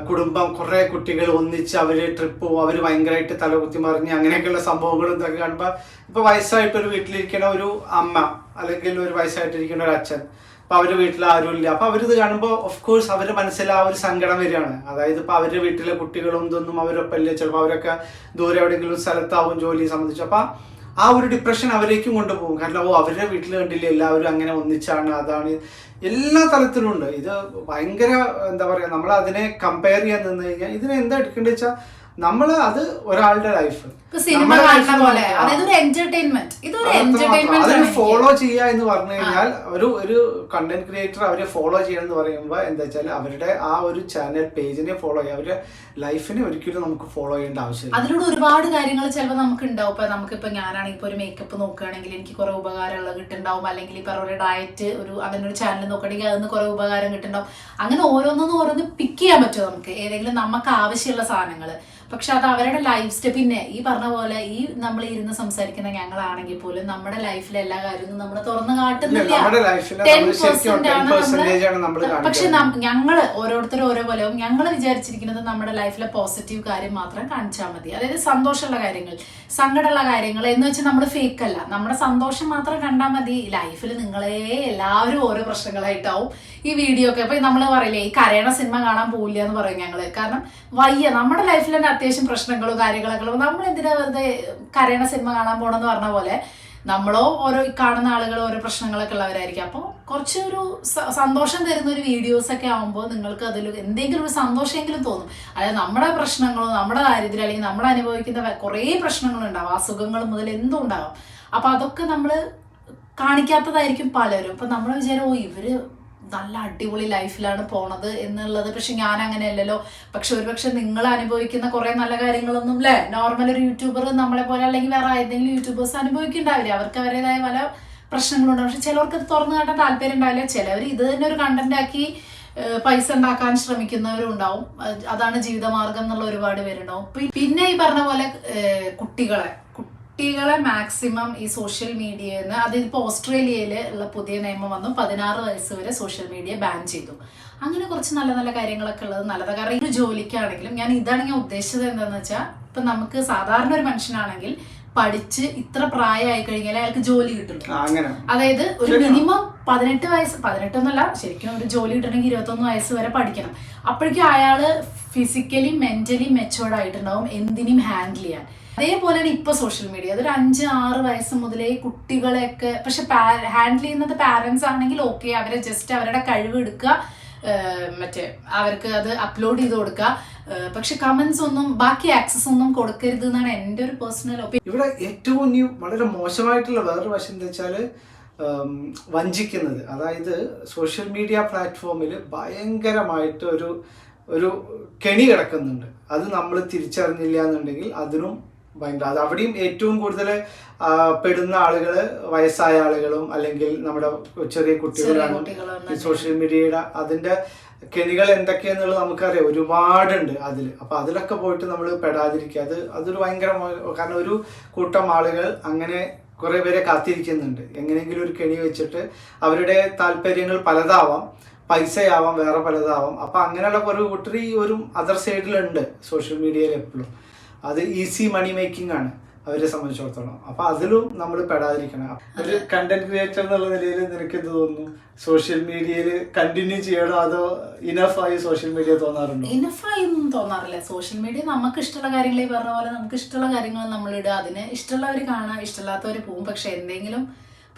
കുടുംബം കുറെ കുട്ടികൾ ഒന്നിച്ച് അവര് ട്രിപ്പ് പോകും, അവര് ഭയങ്കരമായിട്ട് തലകുത്തി മറിഞ്ഞ് അങ്ങനെയൊക്കെയുള്ള സംഭവങ്ങളും ഇതൊക്കെ കാണുമ്പോൾ ഇപ്പൊ വയസ്സായിട്ടൊരു വീട്ടിലിരിക്കുന്ന ഒരു അമ്മ അല്ലെങ്കിൽ ഒരു വയസ്സായിട്ടിരിക്കുന്ന ഒരു അച്ഛൻ, അപ്പൊ അവരുടെ വീട്ടിൽ ആരും ഇല്ല, അപ്പൊ അവരിത് കാണുമ്പോൾ ഓഫ് കോഴ്സ് അവരുടെ മനസ്സിൽ ആ ഒരു സങ്കടം വരികയാണ്. അതായത് ഇപ്പൊ അവരുടെ വീട്ടിലെ കുട്ടികളും ഇതൊന്നും അവരൊപ്പം ഇല്ല, ചിലപ്പോൾ അവരൊക്കെ ദൂരെ എവിടെയെങ്കിലും സ്ഥലത്താവും ജോലിയെ സംബന്ധിച്ച്. അപ്പൊ ആ ഒരു ഡിപ്രഷൻ അവരേക്കും കൊണ്ടുപോകും. കാരണം അവരുടെ വീട്ടിൽ കണ്ടില്ല എല്ലാവരും അങ്ങനെ ഒന്നിച്ചാണ്, അതാണ് എല്ലാ തലത്തിലും ഉണ്ട്. ഇത് ഭയങ്കര എന്താ പറയാ, നമ്മൾ അതിനെ കമ്പയർ ചെയ്യാൻ നിന്ന് കഴിഞ്ഞാൽ ഇതിനെ എന്താ എടുക്കേണ്ടത് വെച്ചാൽ നമ്മള് അത് ഒരാളുടെ ലൈഫ് ഫോളോ ചെയ്യുക എന്ന് പറഞ്ഞു കഴിഞ്ഞാൽ ഒരു കണ്ടന്റ് ക്രിയേറ്റർ അവരെ ഫോളോ ചെയ്യണം എന്ന് പറയുമ്പോൾ എന്താ വെച്ചാൽ അവരുടെ ആ ഒരു ചാനൽ പേജിനെ ഫോളോ ചെയ്യുക, അവരുടെ ലൈഫിനെ ഒരിക്കലും നമുക്ക് ഫോളോ ചെയ്യേണ്ട ആവശ്യമില്ല. അതിലൂടെ ഒരുപാട് കാര്യങ്ങൾ ചിലപ്പോൾ നമുക്ക് ഉണ്ടാവും. ഇപ്പൊ നമുക്കിപ്പോ ഞാനാണെങ്കിൽ ഇപ്പൊ ഒരു മേക്കപ്പ് നോക്കുകയാണെങ്കിൽ എനിക്ക് കുറെ ഉപകാരമുള്ള കിട്ടുന്നുണ്ടാവും, അല്ലെങ്കിൽ ഈ പറഞ്ഞ ഡയറ്റ് അങ്ങനെ ഒരു ചാനൽ നോക്കുകയാണെങ്കിൽ അതിന് കുറെ ഉപകാരം കിട്ടുന്നുണ്ടാവും. അങ്ങനെ ഓരോന്ന് പിക്ക് ചെയ്യാൻ പറ്റും നമുക്ക് ഏതെങ്കിലും നമുക്ക് ആവശ്യമുള്ള സാധനങ്ങൾ. പക്ഷെ അത് അവരുടെ ലൈഫ് സ്റ്റൈൽ. പിന്നെ ഈ പറഞ്ഞ പോലെ ഈ നമ്മൾ ഇരുന്ന് സംസാരിക്കുന്ന ഞങ്ങളാണെങ്കിൽ പോലും നമ്മുടെ ലൈഫിലെ എല്ലാ കാര്യവും നമ്മൾ തുറന്നു കാട്ടുന്നില്ല. 10% ആണ്. പക്ഷെ ഞങ്ങള് ഓരോരുത്തരും ഓരോ പോലെ ഞങ്ങൾ വിചാരിച്ചിരിക്കുന്നത് നമ്മുടെ ലൈഫിലെ പോസിറ്റീവ് കാര്യം മാത്രം കാണിച്ചാൽ മതി. അതായത് സന്തോഷമുള്ള കാര്യങ്ങൾ, സങ്കടമുള്ള കാര്യങ്ങൾ എന്ന് വെച്ചാൽ നമ്മൾ ഫേക്ക് അല്ല, നമ്മുടെ സന്തോഷം മാത്രം കണ്ടാൽ മതി. ലൈഫിൽ നിങ്ങളെ എല്ലാവരും ഓരോ പ്രശ്നങ്ങളായിട്ടാവും ഈ വീഡിയോ ഒക്കെ. അപ്പൊ നമ്മൾ പറയില്ലേ ഈ കരയണ സിനിമ കാണാൻ പോവില്ല എന്ന് പറയും ഞങ്ങള്. കാരണം വയ്യ, നമ്മുടെ ലൈഫിൽ തന്നെ അത്യാവശ്യം പ്രശ്നങ്ങളും കാര്യങ്ങളൊക്കെ. നമ്മൾ എന്തിനാ വെറുതെ കരയണ സിനിമ കാണാൻ പോണെന്ന് പറഞ്ഞ പോലെ നമ്മളോ ഓരോ കാണുന്ന ആളുകൾ ഓരോ പ്രശ്നങ്ങളൊക്കെ ഉള്ളവരായിരിക്കും. അപ്പോൾ കുറച്ചൊരു സന്തോഷം തരുന്ന ഒരു വീഡിയോസ് ഒക്കെ ആകുമ്പോൾ നിങ്ങൾക്ക് അതിൽ എന്തെങ്കിലും ഒരു സന്തോഷമെങ്കിലും തോന്നും. അതായത് നമ്മുടെ പ്രശ്നങ്ങളോ നമ്മുടെ ദാരിദ്ര്യം അല്ലെങ്കിൽ നമ്മൾ അനുഭവിക്കുന്ന കുറേ പ്രശ്നങ്ങളുണ്ടാവും, അസുഖങ്ങൾ മുതൽ എന്തും ഉണ്ടാവും. അപ്പൊ അതൊക്കെ നമ്മൾ കാണിക്കാത്തതായിരിക്കും പലരും. അപ്പൊ നമ്മൾ വിചാരം ഇവര് നല്ല അടിപൊളി ലൈഫിലാണ് പോണത് എന്നുള്ളത്. പക്ഷെ ഞാൻ അങ്ങനെയല്ലല്ലോ. പക്ഷെ ഒരുപക്ഷെ നിങ്ങൾ അനുഭവിക്കുന്ന കുറെ നല്ല കാര്യങ്ങളൊന്നും അല്ലെ നോർമൽ ഒരു യൂട്യൂബർ നമ്മളെ പോലെ അല്ലെങ്കിൽ വേറെ ഏതെങ്കിലും യൂട്യൂബേഴ്സ് അനുഭവിക്കുന്നുണ്ടാവില്ല. അവർക്ക് അവരുടേതായ പല പ്രശ്നങ്ങളുണ്ടാവും. പക്ഷെ ചിലവർക്ക് ഇത് തുറന്നു കാട്ടാൻ താല്പര്യം ഉണ്ടാവില്ല. ചിലവർ ഇത് തന്നെ ഒരു കണ്ടന്റ് ആക്കി പൈസ ഉണ്ടാക്കാൻ ശ്രമിക്കുന്നവരും ഉണ്ടാവും. അതാണ് ജീവിതമാർഗം എന്നുള്ള ഒരുപാട് പേരുണ്ടാവും. പിന്നെ ഈ പറഞ്ഞ പോലെ കുട്ടികളെ മാക്സിമം ഈ സോഷ്യൽ മീഡിയയിൽ നിന്ന്, അതിപ്പോ ഓസ്ട്രേലിയയിൽ ഉള്ള പുതിയ നിയമം വന്നു, 16 വയസ്സ് വരെ സോഷ്യൽ മീഡിയ ബാൻ ചെയ്തു. അങ്ങനെ കുറച്ച് നല്ല നല്ല കാര്യങ്ങളൊക്കെ ഉള്ളത് നല്ലതാണ്. കാരണം ഈ ജോലിക്കാണെങ്കിലും ഞാൻ ഇതാണ് ഞാൻ ഉദ്ദേശിച്ചത് എന്താണെന്ന് വെച്ചാൽ, ഇപ്പൊ നമുക്ക് സാധാരണ ഒരു മനുഷ്യനാണെങ്കിൽ പഠിച്ച് ഇത്ര പ്രായമായി കഴിഞ്ഞാൽ അയാൾക്ക് ജോലി കിട്ടുള്ളൂ. അതായത് ഒരു മിനിമം 18 വയസ്സ്, 18 ശരിക്കും ഒരു ജോലി കിട്ടണമെങ്കിൽ 21 വയസ്സ് വരെ പഠിക്കണം. അപ്പോഴേക്കും അയാള് ഫിസിക്കലി മെന്റലി മെച്ചുവേർഡ് ആയിട്ടുണ്ടാവും എന്തിനും ഹാൻഡിൽ ചെയ്യാൻ. അതേപോലെയാണ് ഇപ്പൊ സോഷ്യൽ മീഡിയ. അതൊരു 5-6 വയസ്സ് മുതലേ കുട്ടികളെയൊക്കെ, പക്ഷെ ഹാൻഡിൽ ചെയ്യുന്നത് പാരന്റ്സ് ആണെങ്കിൽ ഓക്കെ, അവരെ ജസ്റ്റ് അവരുടെ കഴിവ് എടുക്കുക, മറ്റേ അവർക്ക് അത് അപ്ലോഡ് ചെയ്ത് കൊടുക്കുക. പക്ഷെ കമന്റ്സ് ഒന്നും ബാക്കി ആക്സസ് ഒന്നും കൊടുക്കരുത് എന്നാണ് എൻ്റെ ഒരു പേഴ്സണൽ ഒപ്പീനിയൻ. ഇവിടെ ഏറ്റവും വളരെ മോശമായിട്ടുള്ള വേറൊരു വശം എന്താ വെച്ചാല് വഞ്ചിക്കുന്നത്. അതായത് സോഷ്യൽ മീഡിയ പ്ലാറ്റ്ഫോമിൽ ഭയങ്കരമായിട്ട് ഒരു കെണി കിടക്കുന്നുണ്ട്. അത് നമ്മൾ തിരിച്ചറിഞ്ഞില്ല എന്നുണ്ടെങ്കിൽ അതിനും ഭയങ്കര, അത് അവിടെയും ഏറ്റവും കൂടുതൽ പെടുന്ന ആളുകൾ വയസ്സായ ആളുകളും അല്ലെങ്കിൽ നമ്മുടെ ചെറിയ കുട്ടികളാണ്. ഈ സോഷ്യൽ മീഡിയയുടെ അതിന്റെ കെണികൾ എന്തൊക്കെയാന്നുള്ളത് നമുക്കറിയാം, ഒരുപാടുണ്ട് അതിൽ. അപ്പൊ അതിലൊക്കെ പോയിട്ട് നമ്മൾ പെടാതിരിക്കുക. അതൊരു ഭയങ്കര, കാരണം ഒരു കൂട്ടം ആളുകൾ അങ്ങനെ കുറെ പേരെ കാത്തിരിക്കുന്നുണ്ട്. എങ്ങനെയെങ്കിലും ഒരു കെണി വെച്ചിട്ട് അവരുടെ താല്പര്യങ്ങൾ പലതാവാം, പൈസയാവാം, വേറെ പലതാവാം. അപ്പൊ അങ്ങനെയുള്ള കുറെ കൂട്ടർ ഈ ഒരു അതർ സൈഡിലുണ്ട് സോഷ്യൽ മീഡിയയിൽ എപ്പോഴും. അത് ഈസി മണി മേക്കിംഗ് ആണ് അവരെ സംബന്ധിച്ചിടത്തോളം. അപ്പൊ അതിലും നമ്മൾ പെടാതിരിക്കണം. ഒരു കണ്ടന്റ് ക്രിയേറ്റർ എന്നുള്ള നിലയിൽ നിനക്ക് എന്ത് തോന്നുന്നു? സോഷ്യൽ മീഡിയയിൽ കണ്ടിന്യൂ ചെയ്യണോ അതോ ഇനഫായി സോഷ്യൽ മീഡിയ തോന്നാറുണ്ടോ? ഇനഫായി ഒന്നും തോന്നാറില്ല. സോഷ്യൽ മീഡിയ നമുക്ക് ഇഷ്ടമുള്ള കാര്യങ്ങൾ, ഈ പറഞ്ഞ പോലെ നമുക്ക് ഇഷ്ടമുള്ള കാര്യങ്ങൾ നമ്മൾ ഇടുക, അതിന് ഇഷ്ടമുള്ളവർ കാണാം, ഇഷ്ടമില്ലാത്തവർ പോകും. പക്ഷെ എന്തെങ്കിലും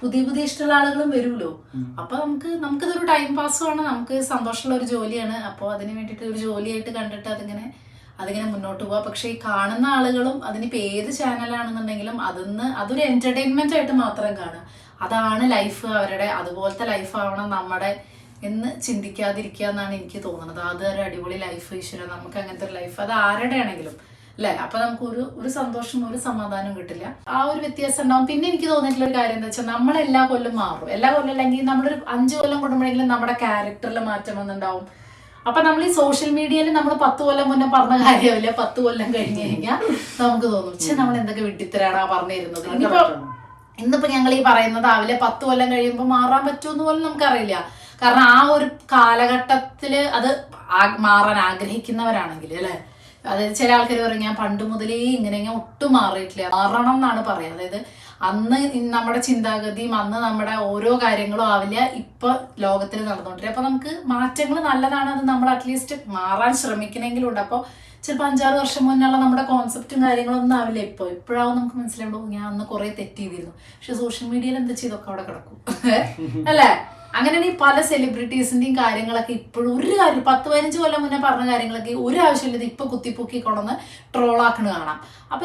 പുതിയ ഇഷ്ടമുള്ള ആളുകളും വരുമല്ലോ. അപ്പൊ നമുക്കിതൊരു ടൈം പാസ്സുമാണ്, നമുക്ക് സന്തോഷമുള്ള ഒരു ജോലിയാണ്. അപ്പോൾ അതിന് വേണ്ടിയിട്ട് ഒരു ജോലിയായിട്ട് കണ്ടിട്ട് അതിങ്ങനെ മുന്നോട്ട് പോവാം. പക്ഷെ ഈ കാണുന്ന ആളുകളും അതിനിപ്പോൾ ഏത് ചാനലാണെന്നുണ്ടെങ്കിലും അതൊരു എൻ്റർടൈൻമെൻ്റ് ആയിട്ട് മാത്രം കാണുക. അതാണ് ലൈഫ്, അവരുടെ അതുപോലത്തെ ലൈഫാവണം നമ്മുടെ എന്ന് ചിന്തിക്കാതിരിക്കുക എന്നാണ് എനിക്ക് തോന്നുന്നത്. അതൊരു അടിപൊളി ലൈഫ്, ഈശ്വരൻ നമുക്ക് അങ്ങനത്തെ ഒരു ലൈഫ്, അത് ആരുടെ ആണെങ്കിലും അല്ലേ. അപ്പൊ നമുക്ക് ഒരു സന്തോഷവും ഒരു സമാധാനവും കിട്ടില്ല. ആ ഒരു വ്യത്യാസം ഉണ്ടാവും. പിന്നെ എനിക്ക് തോന്നിയിട്ടുള്ള ഒരു കാര്യം എന്താ വെച്ചാൽ, നമ്മൾ എല്ലാ കൊല്ലം മാറും. എല്ലാ കൊല്ലം അല്ലെങ്കിൽ നമ്മളൊരു 5 കൊല്ലം കൂടുമ്പോഴെങ്കിലും നമ്മുടെ ക്യാരക്ടറിൽ മാറ്റം വന്നിട്ടുണ്ടാവും. അപ്പൊ നമ്മൾ ഈ സോഷ്യൽ മീഡിയയിൽ നമ്മൾ 10 കൊല്ലം മുന്നേ പറഞ്ഞ കാര്യമില്ല, 10 കൊല്ലം കഴിഞ്ഞ് കഴിഞ്ഞാൽ നമുക്ക് തോന്നും പക്ഷെ നമ്മൾ എന്തൊക്കെ വിട്ടിത്തരാണ് പറഞ്ഞിരുന്നത്. ഇന്നിപ്പോ ഞങ്ങൾ ഈ പറയുന്നത് രാവിലെ 10 കൊല്ലം കഴിയുമ്പോൾ മാറാൻ പറ്റുമെന്ന് പോലും നമുക്കറിയില്ല. കാരണം ആ ഒരു കാലഘട്ടത്തില് അത് മാറാൻ ആഗ്രഹിക്കുന്നവരാണെങ്കിൽ അല്ലെ, അതായത് ചില ആൾക്കാർ പറയും ഞാൻ പണ്ട് മുതലേ ഇങ്ങനെ ഒട്ടും മാറിയിട്ടില്ല, മാറണം എന്നാണ് പറയുക. അതായത് അന്ന് നമ്മുടെ ചിന്താഗതിയും അന്ന് നമ്മുടെ ഓരോ കാര്യങ്ങളും ആവില്ല ഇപ്പൊ ലോകത്തിൽ നടന്നുകൊണ്ടിരിക്കുക. അപ്പൊ നമുക്ക് മാറ്റങ്ങൾ നല്ലതാണ്, അത് നമ്മൾ അറ്റ്ലീസ്റ്റ് മാറാൻ ശ്രമിക്കണമെങ്കിലും ഉണ്ട്. അപ്പോൾ ചിലപ്പോൾ 5-6 വർഷം മുന്നുള്ള നമ്മുടെ കോൺസെപ്റ്റും കാര്യങ്ങളൊന്നും ആവില്ല ഇപ്പോഴാവും നമുക്ക് മനസ്സിലാവുള്ളൂ ഞാൻ അന്ന് കുറെ തെറ്റ് ചെയ്തിരുന്നു. പക്ഷെ സോഷ്യൽ മീഡിയയിൽ എന്താ ചെയ്തൊക്കെ അവിടെ കിടക്കും അല്ലേ. അങ്ങനെയാണ് ഈ പല സെലിബ്രിറ്റീസിന്റെയും കാര്യങ്ങളൊക്കെ ഇപ്പോഴും ഒരു കാര്യം 10-15 കൊല്ലം മുന്നേ പറഞ്ഞ കാര്യങ്ങളൊക്കെ ഒരു ആവശ്യമില്ലത് ഇപ്പൊ കുത്തിപ്പൊക്കി കൊണ്ടുവന്ന് ട്രോളാക്കണ കാണാം. അപ്പൊ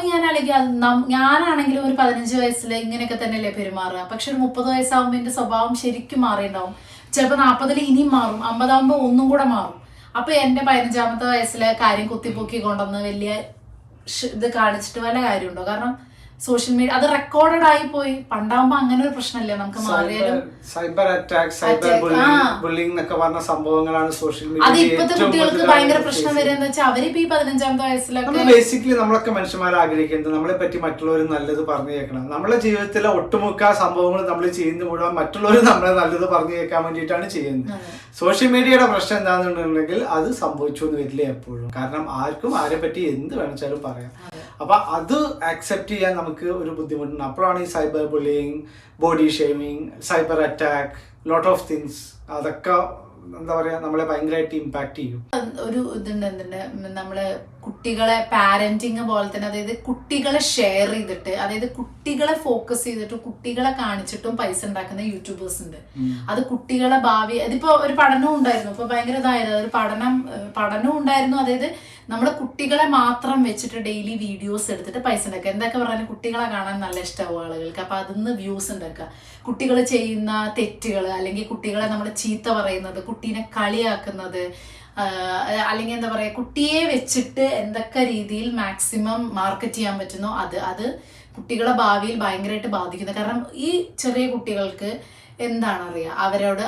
ഞാനാണെങ്കിലും ഒരു 15 വയസ്സിൽ ഇങ്ങനെയൊക്കെ തന്നെയല്ലേ പെരുമാറുക. പക്ഷെ ഒരു 30 വയസ്സാകുമ്പോൾ എന്റെ സ്വഭാവം ശരിക്കും മാറിയിട്ടുണ്ടാവും. ചിലപ്പോൾ 40-ൽ ഇനിയും മാറും, 50 ഒന്നും കൂടെ മാറും. അപ്പൊ എന്റെ 15-ാമത്തെ വയസ്സിലെ കാര്യം കുത്തിപ്പൊക്കി കൊണ്ടുവന്ന് വലിയ ഇത് കാണിച്ചിട്ട് വല്ല കാര്യമുണ്ടോ? കാരണം സോഷ്യൽ മീഡിയ അത് റെക്കോർഡഡ് ആയി പോയി. പണ്ടാകുമ്പോ അങ്ങനെ ഒരു പ്രശ്നമില്ല, നമുക്ക് മാറിയാലും സൈബർ അറ്റാക്ക്, സൈബർ ബുള്ളിംഗ് എന്നൊക്കെ പറഞ്ഞ സംഭവങ്ങളാണ് സോഷ്യൽ മീഡിയ. അത് ഇപ്പോഴത്തെ കുട്ടികൾക്ക് ഭയങ്കര പ്രശ്നം വരുന്നത് വെച്ചാൽ അവരിപ്പോ ഈ 15-ാമത്തെ വയസ്സിലൊക്കെ ബേസിക്കലി നമ്മളൊക്കെ മനുഷ്യന്മാർ ആഗ്രഹിക്കുന്നത് നമ്മളെ പറ്റി മറ്റുള്ളവർ നല്ലത് പറഞ്ഞു കേൾക്കണം. നമ്മുടെ ജീവിതത്തിലെ ഒട്ടുമുക്ക സംഭവങ്ങൾ നമ്മൾ ചെയ്യുന്ന മുഴുവൻ മറ്റുള്ളവർ നമ്മളെ നല്ലത് പറഞ്ഞു കേൾക്കാൻ വേണ്ടിയിട്ടാണ് ചെയ്യുന്നത്. സോഷ്യൽ മീഡിയയുടെ പ്രശ്നം എന്താണെന്നുണ്ടെങ്കിൽ അത് സംഭവിച്ചു എന്ന് വരില്ല എപ്പോഴും. കാരണം ആർക്കും ആരെ പറ്റി എന്ത് വേണിച്ചാലും പറയാം. അപ്പൊ അത് ആക്സെപ്റ്റ് ചെയ്യാൻ നമുക്ക് ഒരു ബുദ്ധിമുട്ടുണ്ട്. അപ്പോഴാണ് ഈ cyber bullying, body shaming, cyber attack, lot of things അതൊക്കെ എന്താ പറയാ നമ്മളെ ഭയങ്കരമായിട്ട് ഇമ്പാക്ട് ചെയ്യും. ഒരു ഇതുണ്ട് നമ്മള് കുട്ടികളെ പാരന്റിങ് പോലെ തന്നെ, അതായത് കുട്ടികളെ ഷെയർ ചെയ്തിട്ട്, അതായത് കുട്ടികളെ ഫോക്കസ് ചെയ്തിട്ട് കുട്ടികളെ കാണിച്ചിട്ടും പൈസ ഉണ്ടാക്കുന്ന യൂട്യൂബേഴ്സ് ഉണ്ട്. അത് കുട്ടികളെ ഭാവി, അതിപ്പോ ഒരു പഠനവും ഉണ്ടായിരുന്നു, ഇപ്പൊ ഭയങ്കര ഇതായിരുന്നു ഒരു പഠനവും ഉണ്ടായിരുന്നു. അതായത് നമ്മുടെ കുട്ടികളെ മാത്രം വെച്ചിട്ട് ഡെയിലി വീഡിയോസ് എടുത്തിട്ട് പൈസ ഉണ്ടാക്കുക. എന്തൊക്കെ പറഞ്ഞാലും കുട്ടികളെ കാണാൻ നല്ല ഇഷ്ടമാവും ആളുകൾക്ക്. അപ്പൊ അതിന്ന് വ്യൂസ് ഉണ്ടാക്കുക. കുട്ടികൾ ചെയ്യുന്ന തെറ്റുകൾ, അല്ലെങ്കിൽ കുട്ടികളെ നമ്മൾ ചീത്ത പറയുന്നത്, കുട്ടീനെ കളിയാക്കുന്നത്, അല്ലെങ്കിൽ എന്താ പറയാ കുട്ടിയെ വെച്ചിട്ട് എന്തൊക്കെ രീതിയിൽ മാക്സിമം മാർക്കറ്റ് ചെയ്യാൻ പറ്റുന്നോ അത് കുട്ടികളെ ഭാവിയിൽ ഭയങ്കരമായിട്ട് ബാധിക്കുന്നു. കാരണം ഈ ചെറിയ കുട്ടികൾക്ക് എന്താണ് അറിയാം,